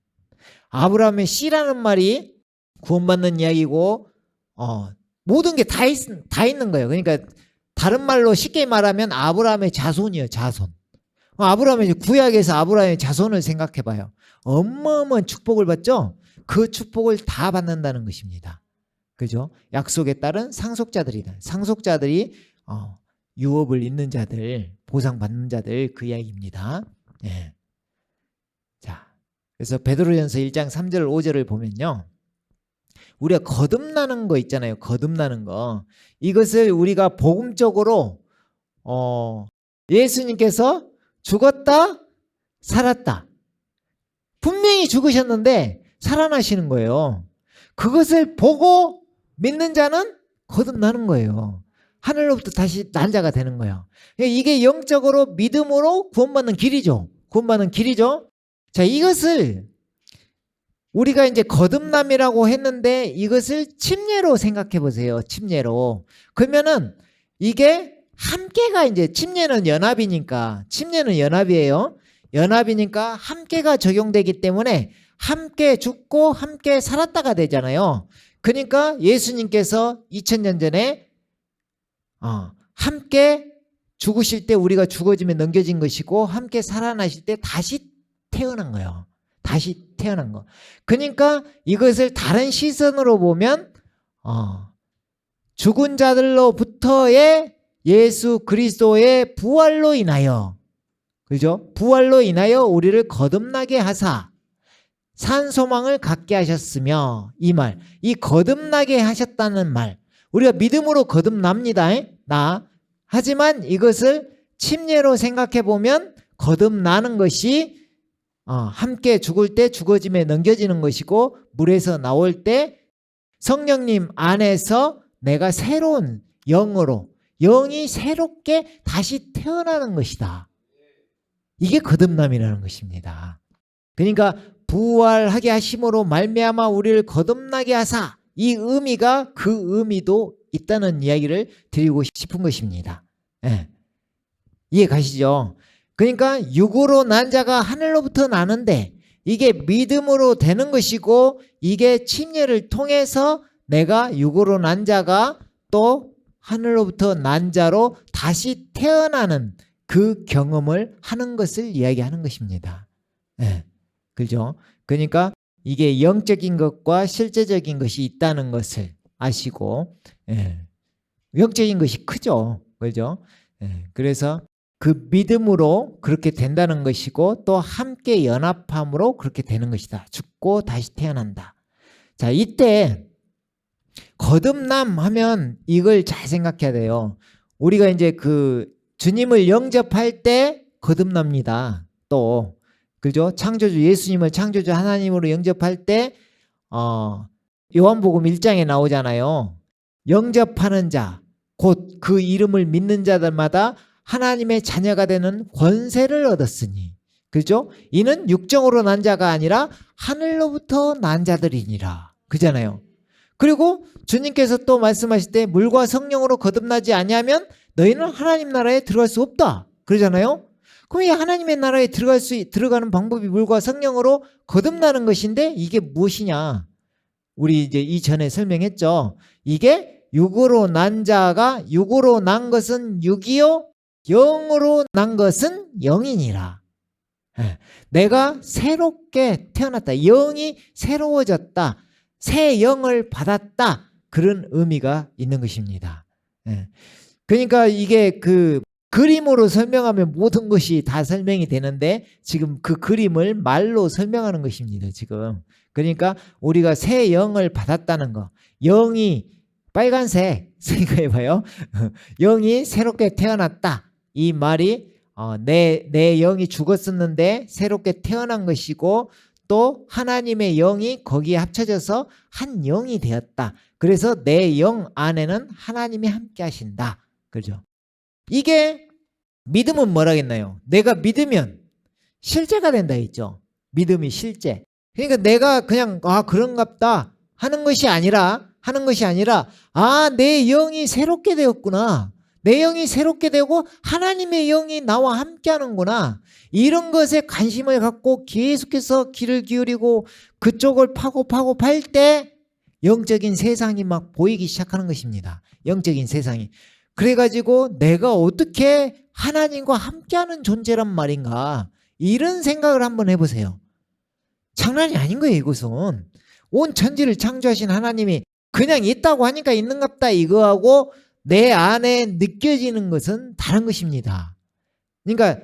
아브라함의 씨라는 말이 구원받는 이야기고 모든 게 다 있는 거예요. 그러니까 다른 말로 쉽게 말하면 아브라함의 자손이에요. 자손. 아브라함의 구약에서 아브라함의 자손을 생각해 봐요. 어마어마한 축복을 받죠? 그 축복을 다 받는다는 것입니다. 그죠? 약속에 따른 상속자들이다. 상속자들이 유업을 잇는 자들, 보상받는 자들 그 이야기입니다. 예. 자, 그래서 베드로전서 1장 3절 5절을 보면요. 우리가 거듭나는 거 있잖아요. 거듭나는 거. 이것을 우리가 복음적으로 예수님께서 죽었다, 살았다. 분명히 죽으셨는데 살아나시는 거예요. 그것을 보고 믿는 자는 거듭나는 거예요. 하늘로부터 다시 난 자가 되는 거예요. 이게 영적으로 믿음으로 구원받는 길이죠. 구원받는 길이죠. 자, 이것을 우리가 이제 거듭남이라고 했는데 이것을 침례로 생각해 보세요. 침례로. 그러면은 이게 함께가 이제 침례는 연합이니까, 침례는 연합이에요. 연합이니까 함께가 적용되기 때문에 함께 죽고 함께 살았다가 되잖아요. 그러니까 예수님께서 2000년 전에 함께 죽으실 때 우리가 죽어지면 넘겨진 것이고 함께 살아나실 때 다시 태어난 거예요. 다시 태어난 거. 그러니까 이것을 다른 시선으로 보면 죽은 자들로부터의 예수 그리스도의 부활로 인하여, 그죠? 부활로 인하여 우리를 거듭나게 하사 산 소망을 갖게 하셨으며, 이 말, 이 거듭나게 하셨다는 말, 우리가 믿음으로 거듭납니다. 하지만 이것을 침례로 생각해 보면 거듭나는 것이 함께 죽을 때 죽어짐에 넘겨지는 것이고, 물에서 나올 때 성령님 안에서 내가 새로운 영으로, 영이 새롭게 다시 태어나는 것이다. 이게 거듭남이라는 것입니다. 그러니까 부활하게 하심으로 말미암아 우리를 거듭나게 하사, 이 의미가 그 의미도 있다는 이야기를 드리고 싶은 것입니다. 예. 이해 가시죠? 그러니까 육으로 난 자가 하늘로부터 나는데 이게 믿음으로 되는 것이고, 이게 침례를 통해서 내가 육으로 난 자가 또 하늘로부터 난 자로 다시 태어나는 그 경험을 하는 것을 이야기하는 것입니다. 예. 그죠? 그러니까 이게 영적인 것과 실제적인 것이 있다는 것을 아시고, 예. 영적인 것이 크죠. 그죠? 예. 그래서 그 믿음으로 그렇게 된다는 것이고, 또 함께 연합함으로 그렇게 되는 것이다. 죽고 다시 태어난다. 자, 이때 거듭남 하면 이걸 잘 생각해야 돼요. 우리가 이제 그 주님을 영접할 때 거듭납니다. 또 그죠? 창조주 예수님을 창조주 하나님으로 영접할 때 요한복음 1장에 나오잖아요. 영접하는 자, 곧 그 이름을 믿는 자들마다 하나님의 자녀가 되는 권세를 얻었으니, 그죠? 이는 육정으로 난 자가 아니라 하늘로부터 난 자들이니라. 그잖아요. 그리고 주님께서 또 말씀하실 때 물과 성령으로 거듭나지 아니하면 너희는 하나님 나라에 들어갈 수 없다. 그러잖아요. 그럼 이 하나님의 나라에 들어가는 방법이 물과 성령으로 거듭나는 것인데, 이게 무엇이냐? 우리 이제 이전에 설명했죠. 이게 육으로 난 자가, 육으로 난 것은 육이요, 영으로 난 것은 영이니라. 내가 새롭게 태어났다. 영이 새로워졌다. 새 영을 받았다. 그런 의미가 있는 것입니다. 그러니까 이게 그 그림으로 설명하면 모든 것이 다 설명이 되는데 지금 그 그림을 말로 설명하는 것입니다. 지금. 그러니까 우리가 새 영을 받았다는 거. 영이 빨간색 생각해봐요. 영이 새롭게 태어났다. 이 말이 내 영이 죽었었는데 새롭게 태어난 것이고 또 하나님의 영이 거기에 합쳐져서 한 영이 되었다. 그래서 내 영 안에는 하나님이 함께 하신다. 그죠? 이게 믿음은 뭐라겠나요? 내가 믿으면 실제가 된다 했죠. 믿음이 실제. 그러니까 내가 그냥 그런갑다 하는 것이 아니라 내 영이 새롭게 되었구나. 내 영이 새롭게 되고 하나님의 영이 나와 함께 하는구나. 이런 것에 관심을 갖고 계속해서 귀를 기울이고 그쪽을 파고 팔 때 영적인 세상이 막 보이기 시작하는 것입니다. 영적인 세상이. 그래가지고 내가 어떻게 하나님과 함께하는 존재란 말인가, 이런 생각을 한번 해보세요. 장난이 아닌 거예요. 이것은 온 천지를 창조하신 하나님이 그냥 있다고 하니까 있는갑다 이거하고 내 안에 느껴지는 것은 다른 것입니다. 그러니까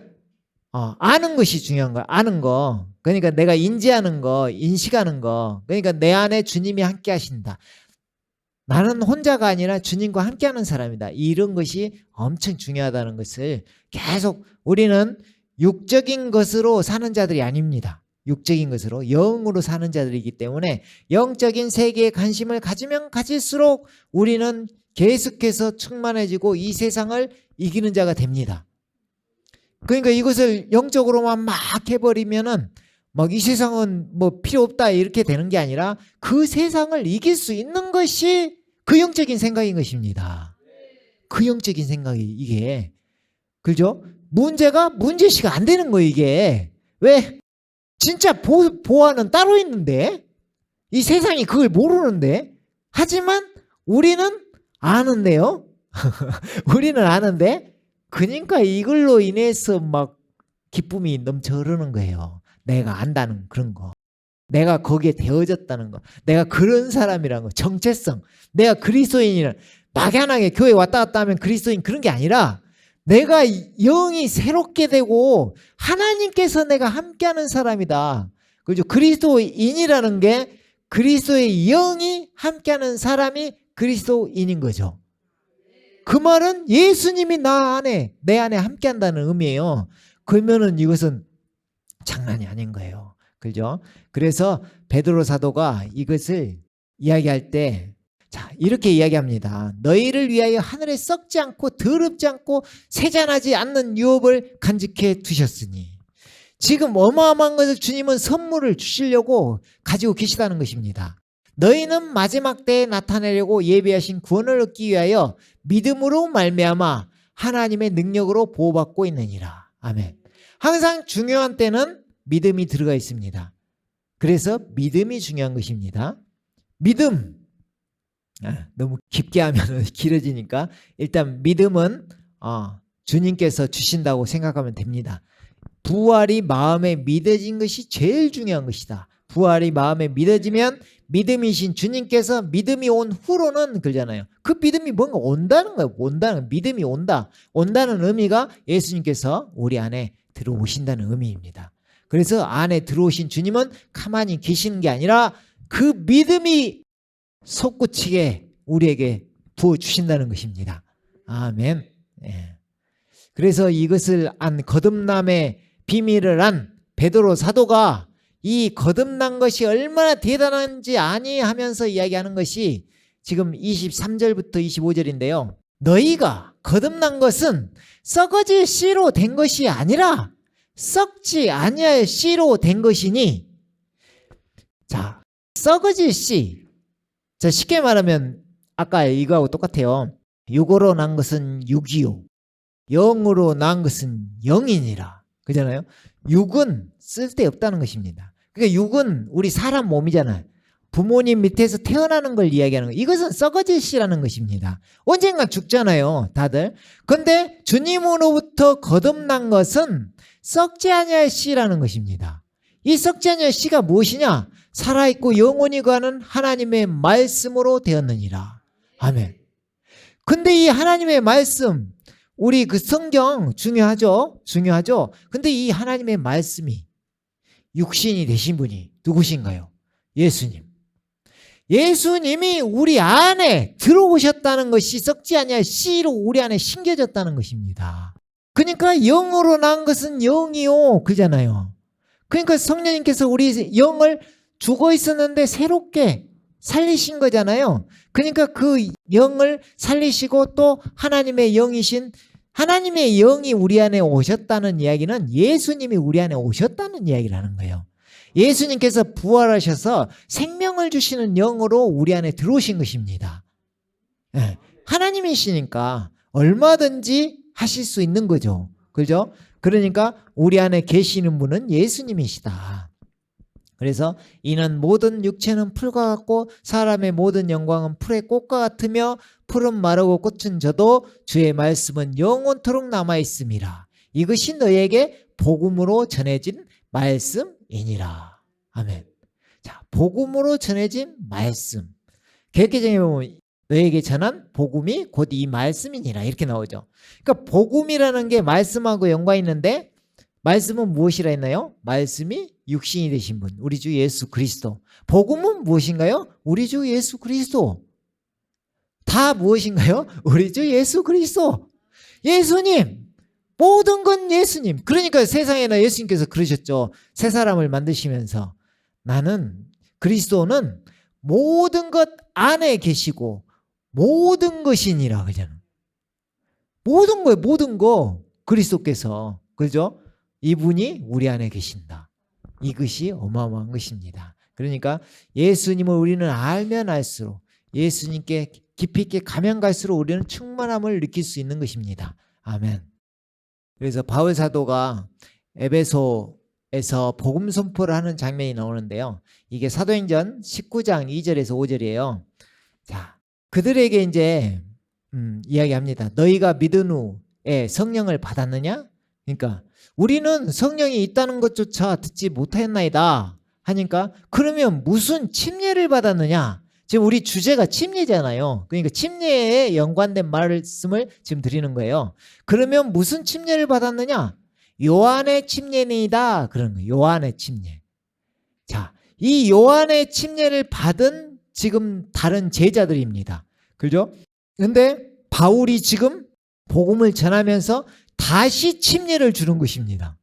아는 것이 중요한 거야. 아는 거. 그러니까 내가 인지하는 거, 인식하는 거. 그러니까 내 안에 주님이 함께 하신다. 나는 혼자가 아니라 주님과 함께하는 사람이다. 이런 것이 엄청 중요하다는 것을 계속, 우리는 육적인 것으로 사는 자들이 아닙니다. 육적인 것으로 영으로 사는 자들이기 때문에 영적인 세계에 관심을 가지면 가질수록 우리는 계속해서 충만해지고 이 세상을 이기는 자가 됩니다. 그러니까 이것을 영적으로만 막 해버리면은 막 이 세상은 뭐 필요 없다 이렇게 되는 게 아니라 그 세상을 이길 수 있는 것이 그 영적인 생각인 것입니다. 그 영적인 생각이 이게. 그죠? 문제가 문제시가 안 되는 거예요, 이게. 왜? 진짜 보아는 따로 있는데 이 세상이 그걸 모르는데, 하지만 우리는 아는데요. 우리는 아는데, 그러니까 이걸로 인해서 막 기쁨이 넘쳐 흐르는 거예요. 내가 안다는 그런 거. 내가 거기에 되어졌다는 거. 내가 그런 사람이라는 거. 정체성. 내가 그리스도인이라 막연하게 교회 왔다 갔다 하면 그리스도인 그런 게 아니라 내가 영이 새롭게 되고 하나님께서 내가 함께하는 사람이다. 그죠? 그리스도인이라는 게 그리스도의 영이 함께하는 사람이 그리스도인인 거죠. 그 말은 예수님이 내 안에 함께한다는 의미예요. 그러면은 이것은 장난이 아닌 거예요. 그죠? 그래서 베드로 사도가 이것을 이야기할 때 이렇게 이야기합니다. 너희를 위하여 하늘에 썩지 않고 더럽지 않고 세잔하지 않는 유업을 간직해 두셨으니. 지금 어마어마한 것을 주님은 선물을 주시려고 가지고 계시다는 것입니다. 너희는 마지막 때에 나타내려고 예비하신 구원을 얻기 위하여 믿음으로 말미암아 하나님의 능력으로 보호받고 있느니라. 아멘. 항상 중요한 때는 믿음이 들어가 있습니다. 그래서 믿음이 중요한 것입니다. 믿음. 너무 깊게 하면 길어지니까 일단 믿음은 주님께서 주신다고 생각하면 됩니다. 부활이 마음에 믿어진 것이 제일 중요한 것이다. 부활이 마음에 믿어지면 믿음이신 주님께서 믿음이 온 후로는 그러잖아요. 그 믿음이 뭔가 온다는 거예요. 믿음이 온다는 의미가 예수님께서 우리 안에 들어오신다는 의미입니다. 그래서 안에 들어오신 주님은 가만히 계시는 게 아니라 그 믿음이 솟구치게 우리에게 부어주신다는 것입니다. 아멘. 그래서 이것을 거듭남의 비밀을 안 베드로 사도가 이 거듭난 것이 얼마나 대단한지 아니 하면서 이야기하는 것이 지금 23절부터 25절인데요. 너희가 거듭난 것은 썩어질 씨로 된 것이 아니라 썩지 아니할 씨로 된 것이니. 자, 썩어질 씨. 자, 쉽게 말하면 아까 이거하고 똑같아요. 육으로 난 것은 육이요, 영으로 난 것은 영이니라. 그잖아요. 육은 쓸데없다는 것입니다. 그러니까 육은 우리 사람 몸이잖아요. 부모님 밑에서 태어나는 걸 이야기하는 거예요. 이것은 썩어질 씨라는 것입니다. 언젠가 죽잖아요, 다들. 근데 주님으로부터 거듭난 것은 썩지 아니할 씨라는 것입니다. 이 썩지 아니할 씨가 무엇이냐? 살아있고 영원히 가는 하나님의 말씀으로 되었느니라. 아멘. 근데 이 하나님의 말씀, 우리 그 성경 중요하죠? 중요하죠? 근데 이 하나님의 말씀이 육신이 되신 분이 누구신가요? 예수님. 예수님이 우리 안에 들어오셨다는 것이 썩지 아니할 씨로 우리 안에 심겨졌다는 것입니다. 그러니까 영으로 난 것은 영이요 그잖아요. 그러니까 성령님께서 우리 영을 죽어 있었는데 새롭게 살리신 거잖아요. 그러니까 그 영을 살리시고 또 하나님의 영이신 하나님의 영이 우리 안에 오셨다는 이야기는 예수님이 우리 안에 오셨다는 이야기를 하는 거예요. 예수님께서 부활하셔서 생명을 주시는 영으로 우리 안에 들어오신 것입니다. 네. 하나님이시니까 얼마든지 하실 수 있는 거죠. 그죠? 그러니까 우리 안에 계시는 분은 예수님이시다. 그래서 이는 모든 육체는 풀과 같고 사람의 모든 영광은 풀의 꽃과 같으며 풀은 마르고 꽃은 져도 주의 말씀은 영원토록 남아있음이라. 이것이 너에게 복음으로 전해진 말씀이니라. 아멘. 자, 복음으로 전해진 말씀. 개혁개정에 보면 너에게 전한 복음이 곧 이 말씀이니라 이렇게 나오죠. 그러니까 복음이라는 게 말씀하고 연관이 있는데 말씀은 무엇이라 했나요? 말씀이 육신이 되신 분, 우리 주 예수 그리스도. 복음은 무엇인가요? 우리 주 예수 그리스도. 다 무엇인가요? 우리 주 예수 그리스도. 예수님. 모든 건 예수님. 그러니까 세상에나 예수님께서 그러셨죠. 새 사람을 만드시면서 나는 그리스도는 모든 것 안에 계시고 모든 것이니라 그러잖아요. 모든 거예요. 모든 거 그리스도께서. 그죠? 이분이 우리 안에 계신다. 이것이 어마어마한 것입니다. 그러니까 예수님을 우리는 알면 알수록 예수님께 깊이 있게 가면 갈수록 우리는 충만함을 느낄 수 있는 것입니다. 아멘. 그래서 바울 사도가 에베소에서 복음 선포를 하는 장면이 나오는데요. 이게 사도행전 19장 2절에서 5절이에요. 자, 그들에게 이제 이야기합니다. 너희가 믿은 후에 성령을 받았느냐? 그러니까 우리는 성령이 있다는 것조차 듣지 못하였나이다 하니까 그러면 무슨 침례를 받았느냐? 지금 우리 주제가 침례잖아요. 그러니까 침례에 연관된 말씀을 지금 드리는 거예요. 그러면 무슨 침례를 받았느냐? 요한의 침례이다. 그런 거예요. 요한의 침례. 자, 이 요한의 침례를 받은 지금 다른 제자들입니다. 그죠? 근데 바울이 지금 복음을 전하면서 다시 침례를 주는 것입니다.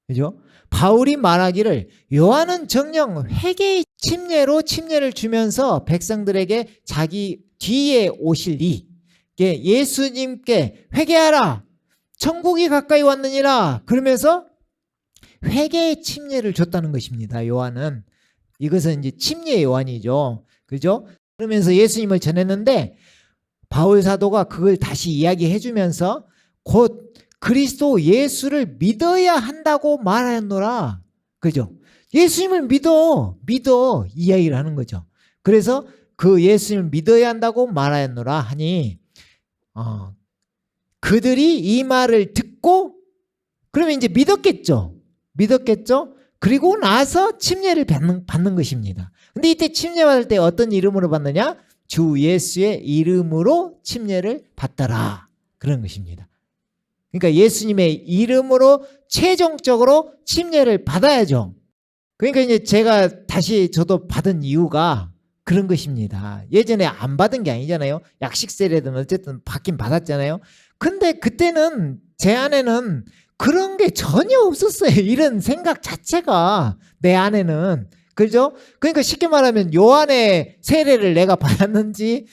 그죠? 바울이 말하기를 요한은 정녕 회개의 침례로 침례를 주면서 백성들에게 자기 뒤에 오실 예수님께 회개하라. 천국이 가까이 왔느니라. 그러면서 회개의 침례를 줬다는 것입니다. 요한은. 이것은 이제 침례 요한이죠. 그죠? 그러면서 예수님을 전했는데 바울 사도가 그걸 다시 이야기해 주면서 곧 그리스도 예수를 믿어야 한다고 말하노라. 그죠? 예수님을 믿어 이야기를 하는 거죠. 그래서 그 예수님을 믿어야 한다고 말하노라 하니 그들이 이 말을 듣고 그러면 이제 믿었겠죠. 그리고 나서 침례를 받는 것입니다. 근데 이때 침례 받을 때 어떤 이름으로 받느냐? 주 예수의 이름으로 침례를 받더라. 그런 것입니다. 그러니까 예수님의 이름으로 최종적으로 침례를 받아야죠. 그러니까 이제 제가 다시 저도 받은 이유가 그런 것입니다. 예전에 안 받은 게 아니잖아요. 약식세례든 어쨌든 받긴 받았잖아요. 근데 그때는 제 안에는 그런 게 전혀 없었어요. 이런 생각 자체가 내 안에는. 그죠? 그러니까 쉽게 말하면 요한의 세례를 내가 받았는지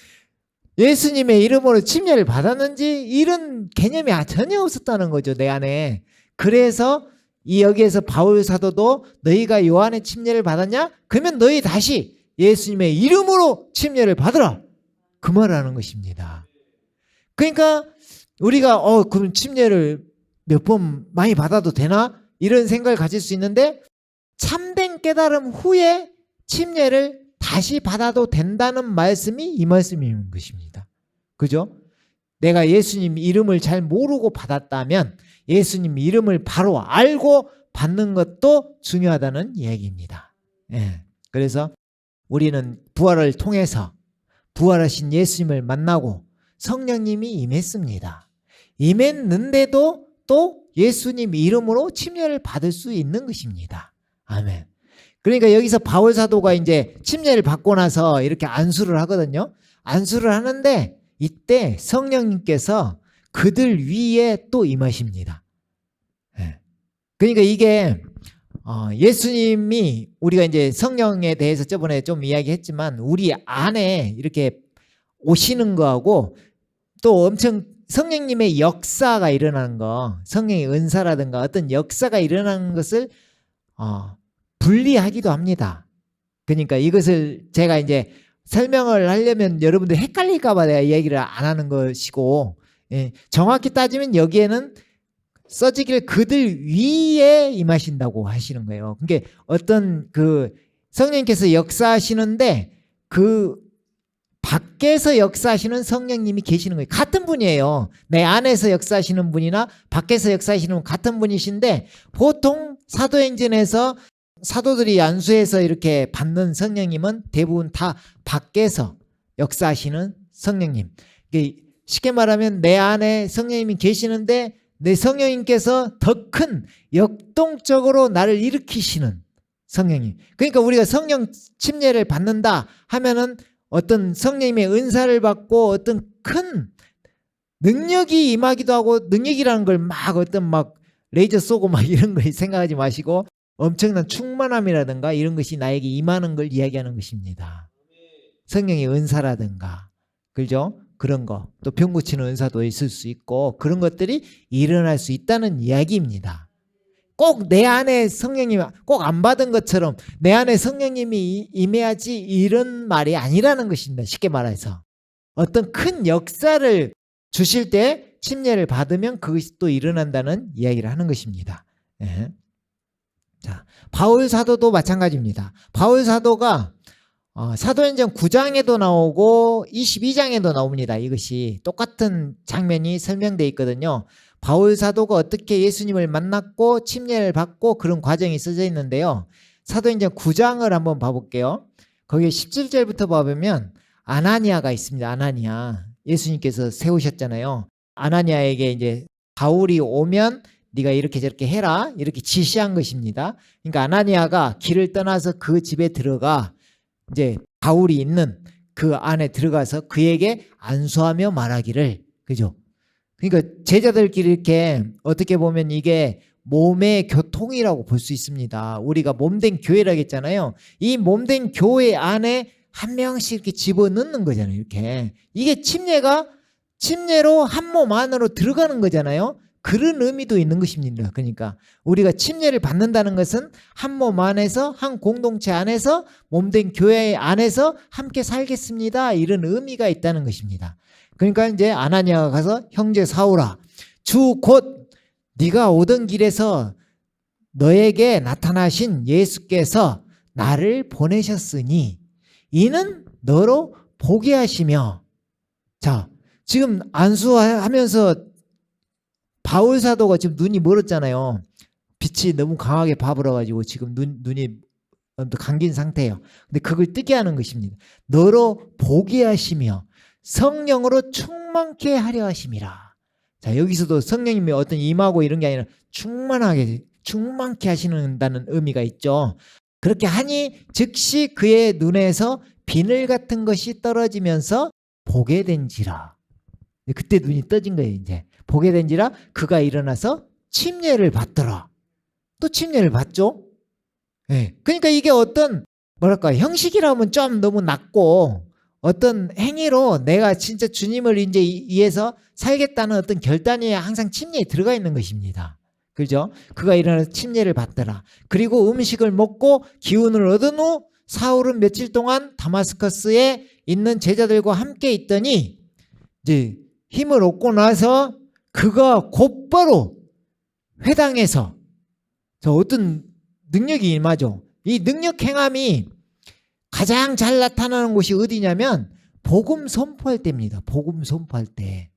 예수님의 이름으로 침례를 받았는지 이런 개념이 전혀 없었다는 거죠. 내 안에. 그래서 여기에서 바울 사도도 너희가 요한의 침례를 받았냐? 그러면 너희 다시 예수님의 이름으로 침례를 받으라. 그 말을 하는 것입니다. 그러니까 우리가 그럼 침례를 몇 번 많이 받아도 되나? 이런 생각을 가질 수 있는데 참된 깨달음 후에 침례를 다시 받아도 된다는 말씀이 이 말씀인 것입니다. 그죠? 내가 예수님 이름을 잘 모르고 받았다면 예수님 이름을 바로 알고 받는 것도 중요하다는 얘기입니다. 예. 그래서 우리는 부활을 통해서 부활하신 예수님을 만나고 성령님이 임했습니다. 임했는데도 또 예수님 이름으로 침례를 받을 수 있는 것입니다. 아멘. 그러니까 여기서 바울 사도가 이제 침례를 받고 나서 이렇게 안수를 하거든요. 안수를 하는데 이때 성령님께서 그들 위에 또 임하십니다. 그러니까 이게 예수님이 우리가 이제 성령에 대해서 저번에 좀 이야기했지만 우리 안에 이렇게 오시는 거하고 또 엄청 성령님의 역사가 일어나는 거, 성령의 은사라든가 어떤 역사가 일어나는 것을 분리하기도 합니다. 그러니까 이것을 제가 이제 설명을 하려면 여러분들 헷갈릴까봐 내가 이야기를 안 하는 것이고, 정확히 따지면 여기에는 써지길 그들 위에 임하신다고 하시는 거예요. 그러니까 어떤 그 성령님께서 역사하시는데 그 밖에서 역사하시는 성령님이 계시는 거예요. 같은 분이에요. 내 안에서 역사하시는 분이나 밖에서 역사하시는 분 같은 분이신데 보통 사도행전에서 사도들이 안수해서 이렇게 받는 성령님은 대부분 다 밖에서 역사하시는 성령님. 쉽게 말하면 내 안에 성령님이 계시는데 내 성령님께서 더 큰 역동적으로 나를 일으키시는 성령님. 그러니까 우리가 성령 침례를 받는다 하면은 어떤 성령님의 은사를 받고 어떤 큰 능력이 임하기도 하고, 능력이라는 걸 막 어떤 막 레이저 쏘고 막 이런 걸 생각하지 마시고 엄청난 충만함이라든가 이런 것이 나에게 임하는 걸 이야기하는 것입니다. 성령의 은사라든가, 그죠? 그런 거, 또 병 고치는 은사도 있을 수 있고 그런 것들이 일어날 수 있다는 이야기입니다. 꼭 내 안에 성령님 꼭 안 받은 것처럼 내 안에 성령님이 임해야지 이런 말이 아니라는 것입니다. 쉽게 말해서 어떤 큰 역사를 주실 때 침례를 받으면 그것이 또 일어난다는 이야기를 하는 것입니다. 예. 자, 바울 사도도 마찬가지입니다. 바울 사도가 사도행전 9장에도 나오고 22장에도 나옵니다. 이것이 똑같은 장면이 설명되어 있거든요. 바울 사도가 어떻게 예수님을 만났고 침례를 받고 그런 과정이 써져 있는데요. 사도행전 9장을 한번 봐볼게요. 거기에 17절부터 봐보면 아나니아가 있습니다. 아나니아. 예수님께서 세우셨잖아요. 아나니아에게 이제 바울이 오면 네가 이렇게 저렇게 해라 이렇게 지시한 것입니다. 그러니까 아나니아가 길을 떠나서 그 집에 들어가 이제 바울이 있는 그 안에 들어가서 그에게 안수하며 말하기를, 그죠? 그러니까 제자들끼리 이렇게 어떻게 보면 이게 몸의 교통이라고 볼 수 있습니다. 우리가 몸된 교회라고 했잖아요. 이 몸된 교회 안에 한 명씩 이렇게 집어넣는 거잖아요. 이렇게. 이게 침례로 한 몸 안으로 들어가는 거잖아요. 그런 의미도 있는 것입니다. 그러니까 우리가 침례를 받는다는 것은 한 몸 안에서, 한 공동체 안에서, 몸된 교회 안에서 함께 살겠습니다. 이런 의미가 있다는 것입니다. 그러니까 이제 아나니아가 가서 형제 사울아, 주 곧 네가 오던 길에서 너에게 나타나신 예수께서 나를 보내셨으니 이는 너로 보게 하시며. 자, 지금 안수하면서 바울 사도가 지금 눈이 멀었잖아요. 빛이 너무 강하게 봐버려가지고 지금 눈이 감긴 상태예요. 근데 그걸 뜨게 하는 것입니다. 너로 보게 하시며 성령으로 충만케 하려 하심이라. 자, 여기서도 성령님이 어떤 임하고 이런 게 아니라 충만케 하시는다는 의미가 있죠. 그렇게 하니 즉시 그의 눈에서 비늘 같은 것이 떨어지면서 보게 된지라. 그때 눈이 떠진 거예요. 이제 보게 된지라 그가 일어나서 침례를 받더라. 또 침례를 받죠. 네. 그러니까 이게 어떤 뭐랄까 형식이라면 좀 너무 낮고 어떤 행위로 내가 진짜 주님을 이제 위해서 살겠다는 어떤 결단이 항상 침례에 들어가 있는 것입니다. 그죠? 그가 일어나서 침례를 받더라. 그리고 음식을 먹고 기운을 얻은 후 사울은 며칠 동안 다마스커스에 있는 제자들과 함께 있더니 이제 힘을 얻고 나서 그가 곧바로 회당에서 저 어떤 능력이 임하죠. 이 능력 행함이 가장 잘 나타나는 곳이 어디냐면 복음 선포할 때입니다. 복음 선포할 때.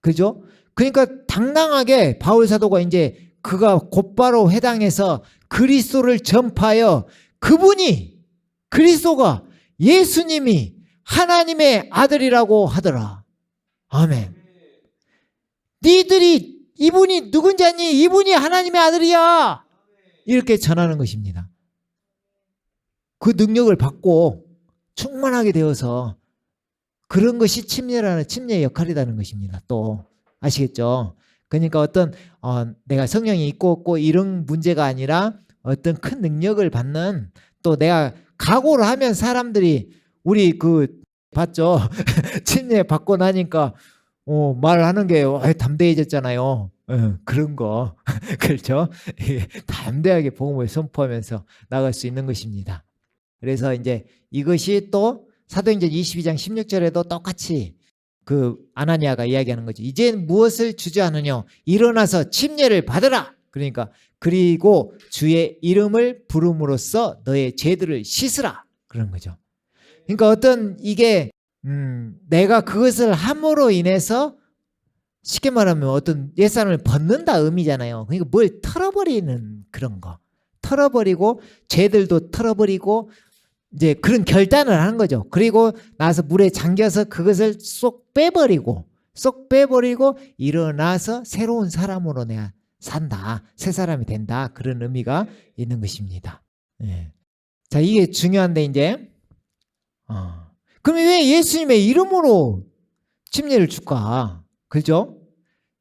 그죠? 그러니까 당당하게 바울 사도가 이제 그가 곧바로 회당에서 그리스도를 전파하여 그분이 그리스도가 예수님이 하나님의 아들이라고 하더라. 아멘. 니들이 이분이 누군지 아니? 이분이 하나님의 아들이야. 이렇게 전하는 것입니다. 그 능력을 받고 충만하게 되어서 그런 것이 침례의 역할이라는 것입니다. 또 아시겠죠? 그러니까 어떤 내가 성령이 있고 없고 이런 문제가 아니라 어떤 큰 능력을 받는, 또 내가 각오를 하면 사람들이 우리 봤죠? 침례 받고 나니까 말하는 게 담대해졌잖아요. 그런 거 그렇죠? 담대하게 복음을 선포하면서 나갈 수 있는 것입니다. 그래서 이제 이것이 또 사도행전 22장 16절에도 똑같이 아나니아가 이야기하는 거죠. 이제 무엇을 주저하느냐? 일어나서 침례를 받으라. 그러니까 그리고 주의 이름을 부름으로써 너의 죄들을 씻으라. 그런 거죠. 그러니까 어떤 이게 내가 그것을 함으로 인해서 쉽게 말하면 어떤 옛사람을 벗는다 의미잖아요. 그러니까 뭘 털어버리는 그런 거. 털어버리고 죄들도 털어버리고 이제 그런 결단을 하는 거죠. 그리고 나서 물에 잠겨서 그것을 쏙 빼버리고 일어나서 새로운 사람으로 내가 산다. 새 사람이 된다. 그런 의미가 있는 것입니다. 예. 자, 이게 중요한데 이제 그러면 왜 예수님의 이름으로 침례를 줄까? 그죠?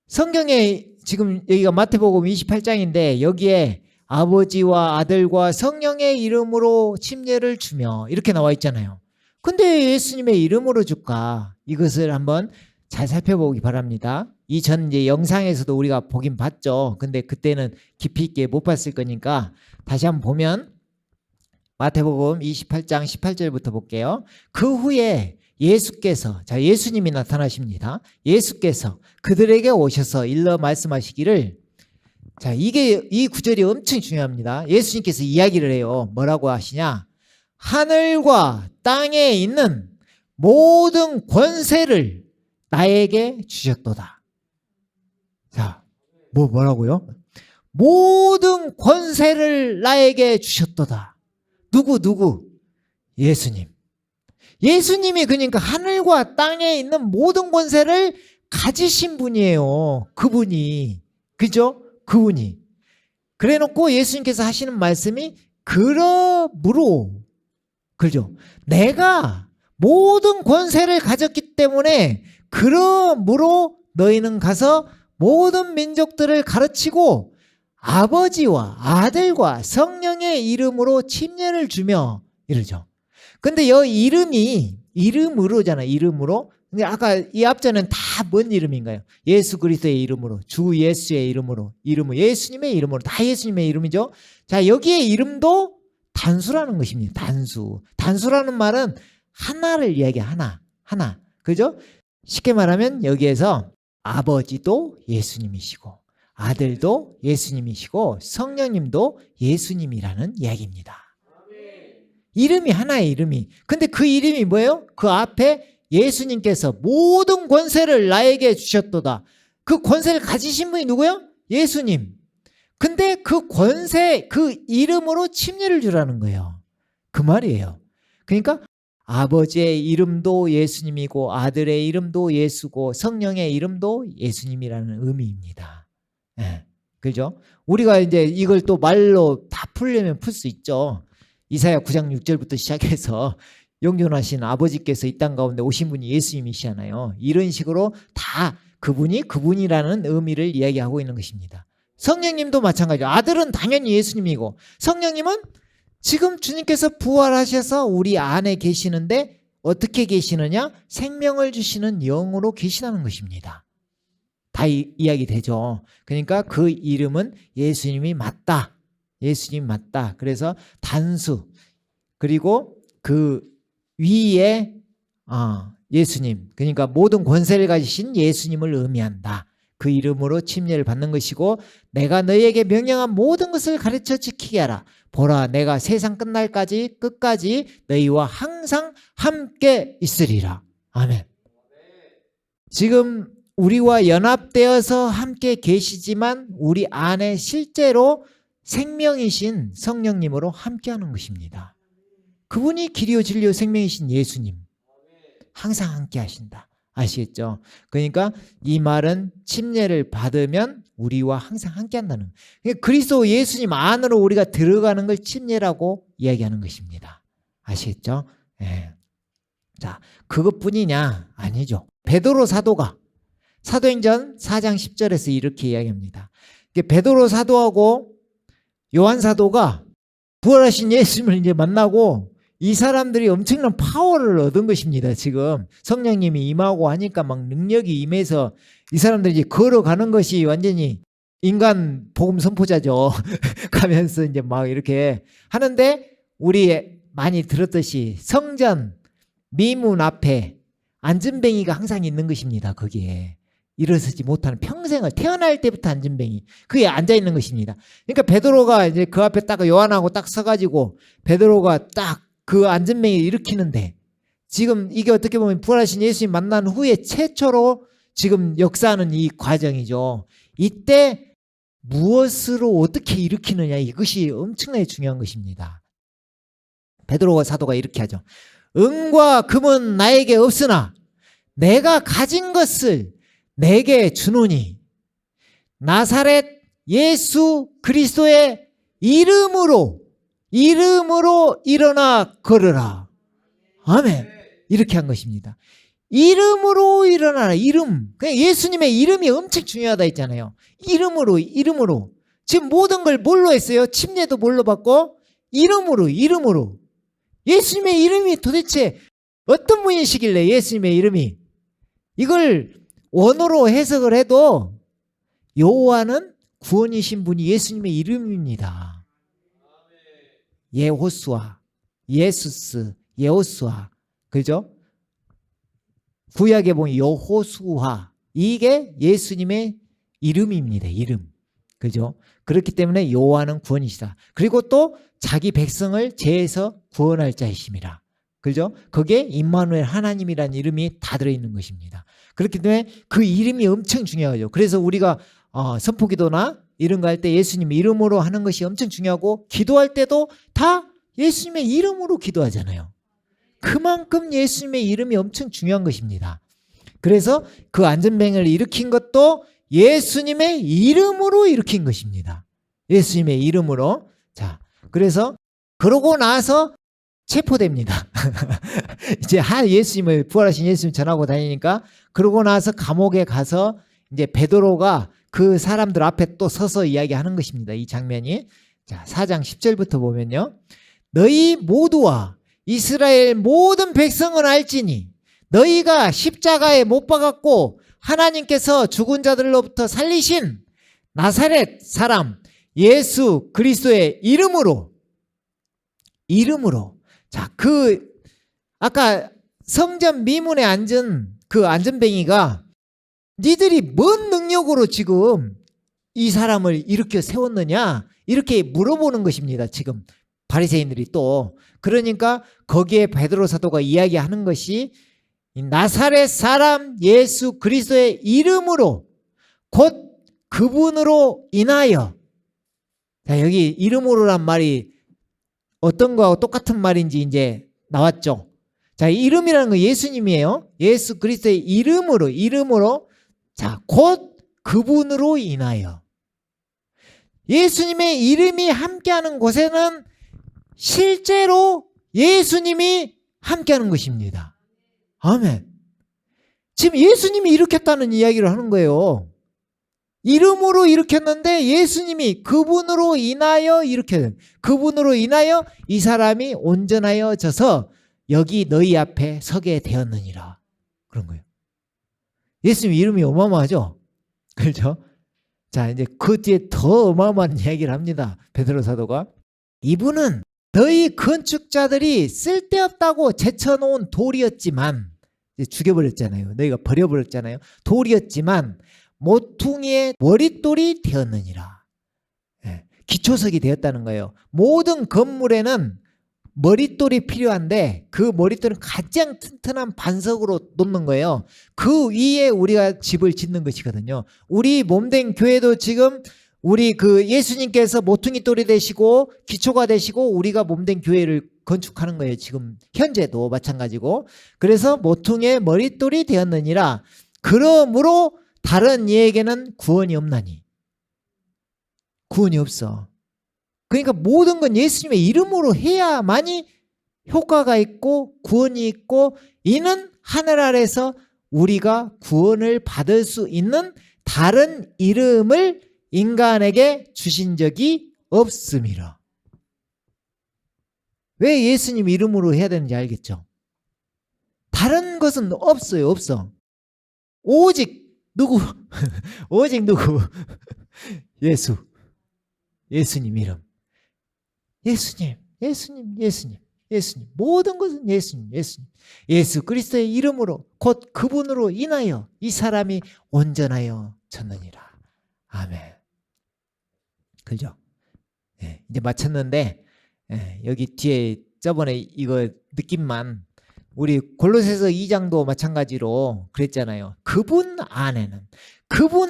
성경에 지금 여기가 마태복음 28장인데 여기에 아버지와 아들과 성령의 이름으로 침례를 주며 이렇게 나와 있잖아요. 근데 왜 예수님의 이름으로 줄까? 이것을 한번 잘 살펴보기 바랍니다. 이전 이제 영상에서도 우리가 보긴 봤죠. 근데 그때는 깊이 있게 못 봤을 거니까 다시 한번 보면 마태복음 28장 18절부터 볼게요. 그 후에 예수께서, 자, 예수님이 나타나십니다. 예수께서 그들에게 오셔서 일러 말씀하시기를, 자, 이 구절이 엄청 중요합니다. 예수님께서 이야기를 해요. 뭐라고 하시냐? 하늘과 땅에 있는 모든 권세를 나에게 주셨도다. 자, 뭐라고요? 모든 권세를 나에게 주셨도다. 누구? 예수님. 예수님이 그러니까 하늘과 땅에 있는 모든 권세를 가지신 분이에요. 그분이. 그죠? 그분이. 그래 놓고 예수님께서 하시는 말씀이 그러므로, 그죠? 내가 모든 권세를 가졌기 때문에 그러므로 너희는 가서 모든 민족들을 가르치고 아버지와 아들과 성령의 이름으로 침례를 주며 이러죠. 근데 이 이름으로잖아. 이름으로. 근데 아까 이 앞전은 다 뭔 이름인가요? 예수 그리스도의 이름으로, 주 예수의 이름으로, 예수님의 이름으로, 다 예수님의 이름이죠. 자, 여기에 이름도 단수라는 것입니다. 단수라는 말은 하나를 이야기해. 하나. 그죠? 쉽게 말하면 여기에서 아버지도 예수님이시고 아들도 예수님이시고 성령님도 예수님이라는 이야기입니다. 이름이 하나의 이름이. 근데 그 이름이 뭐예요? 그 앞에 예수님께서 모든 권세를 나에게 주셨도다. 그 권세를 가지신 분이 누구예요? 예수님. 근데 그 권세, 그 이름으로 침례를 주라는 거예요. 그 말이에요. 그러니까 아버지의 이름도 예수님이고 아들의 이름도 예수고 성령의 이름도 예수님이라는 의미입니다. 네. 그죠? 우리가 이제 이걸 또 말로 다 풀려면 풀 수 있죠. 이사야 9장 6절부터 시작해서 영존하신 아버지께서 이 땅 가운데 오신 분이 예수님이시잖아요. 이런 식으로 다 그분이라는 의미를 이야기하고 있는 것입니다. 성령님도 마찬가지죠. 아들은 당연히 예수님이고 성령님은 지금 주님께서 부활하셔서 우리 안에 계시는데 어떻게 계시느냐? 생명을 주시는 영으로 계시다는 것입니다. 다 이야기 되죠. 그러니까 그 이름은 예수님이 맞다. 예수님 맞다. 그래서 단수. 그리고 그 위에 예수님. 그러니까 모든 권세를 가지신 예수님을 의미한다. 그 이름으로 침례를 받는 것이고 내가 너희에게 명령한 모든 것을 가르쳐 지키게 하라. 보라 내가 세상 끝날까지 끝까지 너희와 항상 함께 있으리라. 아멘. 지금 우리와 연합되어서 함께 계시지만 우리 안에 실제로 생명이신 성령님으로 함께하는 것입니다. 그분이 길이요 진리요 생명이신 예수님. 항상 함께 하신다. 아시겠죠? 그러니까 이 말은 침례를 받으면 우리와 항상 함께 한다는 거예요. 그리스도 예수님 안으로 우리가 들어가는 걸 침례라고 이야기하는 것입니다. 아시겠죠? 예. 자, 그것뿐이냐? 아니죠. 베드로 사도가 사도행전 4장 10절에서 이렇게 이야기합니다. 베드로 사도하고 요한 사도가 부활하신 예수님을 이제 만나고 이 사람들이 엄청난 파워를 얻은 것입니다. 지금 성령님이 임하고 하니까 막 능력이 임해서 이 사람들이 이제 걸어가는 것이 완전히 인간 복음 선포자죠. 가면서 이제 막 이렇게 하는데 우리 많이 들었듯이 성전 미문 앞에 안전뱅이가 항상 있는 것입니다. 거기에 일어서지 못하는 평생을 태어날 때부터 안전뱅이 그게 앉아 있는 것입니다. 그러니까 베드로가 이제 그 앞에 딱 요한하고 딱 서가지고 베드로가 딱 그 안전뱅이를 일으키는데 지금 이게 어떻게 보면 부활하신 예수님 만난 후에 최초로 지금 역사하는 이 과정이죠. 이때 무엇으로 어떻게 일으키느냐 이것이 엄청나게 중요한 것입니다. 베드로가 사도가 이렇게 하죠. 은과 금은 나에게 없으나 내가 가진 것을 내게 주노니 나사렛 예수 그리스도의 이름으로 일어나 걸으라. 아멘. 이렇게 한 것입니다. 이름으로 일어나라. 이름. 그냥 예수님의 이름이 엄청 중요하다 했잖아요. 이름으로. 지금 모든 걸 뭘로 했어요? 침례도 뭘로 받고? 이름으로. 예수님의 이름이 도대체 어떤 분이시길래 예수님의 이름이 이걸 원어로 해석을 해도 여호와는 구원이신 분이 예수님의 이름입니다. 예호수아, 예수스, 예호수아, 그죠? 구약에 보면 여호수아 이게 예수님의 이름입니다. 이름, 그죠? 그렇기 때문에 여호와는 구원이시다. 그리고 또 자기 백성을 죄에서 구원할 자이심이라, 그죠? 거기에 임마누엘 하나님이라는 이름이 다 들어있는 것입니다. 그렇기 때문에 그 이름이 엄청 중요하죠. 그래서 우리가 선포기도나 이런 거 할 때 예수님 이름으로 하는 것이 엄청 중요하고 기도할 때도 다 예수님의 이름으로 기도하잖아요. 그만큼 예수님의 이름이 엄청 중요한 것입니다. 그래서 그 안전뱅이를 일으킨 것도 예수님의 이름으로 일으킨 것입니다. 예수님의 이름으로. 자, 그래서 그러고 나서 체포됩니다. 이제 예수님을 부활하신 예수님 전하고 다니니까 그러고 나서 감옥에 가서 이제 베드로가 그 사람들 앞에 또 서서 이야기하는 것입니다. 이 장면이. 자, 4장 10절부터 보면요. 너희 모두와 이스라엘 모든 백성은 알지니 너희가 십자가에 못 박았고 하나님께서 죽은 자들로부터 살리신 나사렛 사람 예수 그리스도의 이름으로. 자, 아까 성전 미문에 앉은 그 안전뱅이가 니들이 뭔 능력으로 지금 이 사람을 일으켜 세웠느냐 이렇게 물어보는 것입니다. 지금 바리새인들이 또. 그러니까 거기에 베드로 사도가 이야기하는 것이 나사렛 사람 예수 그리스도의 이름으로 곧 그분으로 인하여. 자, 여기 이름으로란 말이 어떤 거하고 똑같은 말인지 이제 나왔죠. 자, 이름이라는 거 예수님이에요. 예수 그리스도의 이름으로 자, 곧 그분으로 인하여. 예수님의 이름이 함께하는 곳에는 실제로 예수님이 함께하는 것입니다. 아멘. 지금 예수님이 일으켰다는 이야기를 하는 거예요. 이름으로 일으켰는데 예수님이 그분으로 인하여 그분으로 인하여 이 사람이 온전하여져서 여기 너희 앞에 서게 되었느니라. 그런 거예요. 예수님 이름이 어마어마하죠? 그렇죠? 자, 이제 그 뒤에 더 어마어마한 이야기를 합니다. 베드로 사도가. 이분은 너희 건축자들이 쓸데없다고 제쳐놓은 돌이었지만, 죽여버렸잖아요. 너희가 버려버렸잖아요. 돌이었지만 모퉁이의 머릿돌이 되었느니라. 예, 기초석이 되었다는 거예요. 모든 건물에는 머릿돌이 필요한데 그 머릿돌은 가장 튼튼한 반석으로 놓는 거예요. 그 위에 우리가 집을 짓는 것이거든요. 우리 몸된 교회도 지금 우리 그 예수님께서 모퉁이돌이 되시고 기초가 되시고 우리가 몸된 교회를 건축하는 거예요. 지금 현재도 마찬가지고. 그래서 모퉁이의 머릿돌이 되었느니라. 그러므로 다른 이에게는 구원이 없나니. 구원이 없어. 그러니까 모든 건 예수님의 이름으로 해야만이 효과가 있고 구원이 있고, 이는 하늘 아래서 우리가 구원을 받을 수 있는 다른 이름을 인간에게 주신 적이 없음이라. 왜 예수님 이름으로 해야 되는지 알겠죠? 다른 것은 없어요. 없어. 오직 누구? 오직 누구? 예수. 예수님 이름. 예수님, 예수님, 예수님, 예수님. 모든 것은 예수님, 예수님. 예수 그리스도의 이름으로 곧 그분으로 인하여 이 사람이 온전하여 졌느니라. 아멘. 그죠? 네, 이제 마쳤는데, 여기 뒤에 저번에 이거 느낌만, 우리 골로새서 2장도 마찬가지로 그랬잖아요. 그분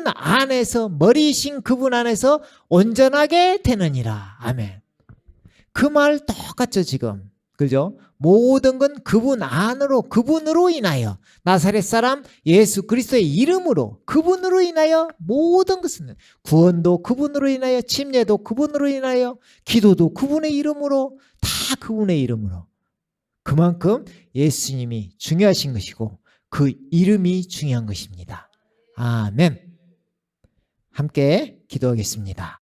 안에서 머리이신 그분 안에서 온전하게 되느니라. 아멘. 그 말 똑같죠 지금. 그죠? 모든 건 그분 안으로, 그분으로 인하여, 나사렛 사람 예수 그리스도의 이름으로, 그분으로 인하여 모든 것은, 구원도 그분으로 인하여, 침례도 그분으로 인하여, 기도도 그분의 이름으로, 다 그분의 이름으로. 그만큼 예수님이 중요하신 것이고 그 이름이 중요한 것입니다. 아멘. 함께 기도하겠습니다.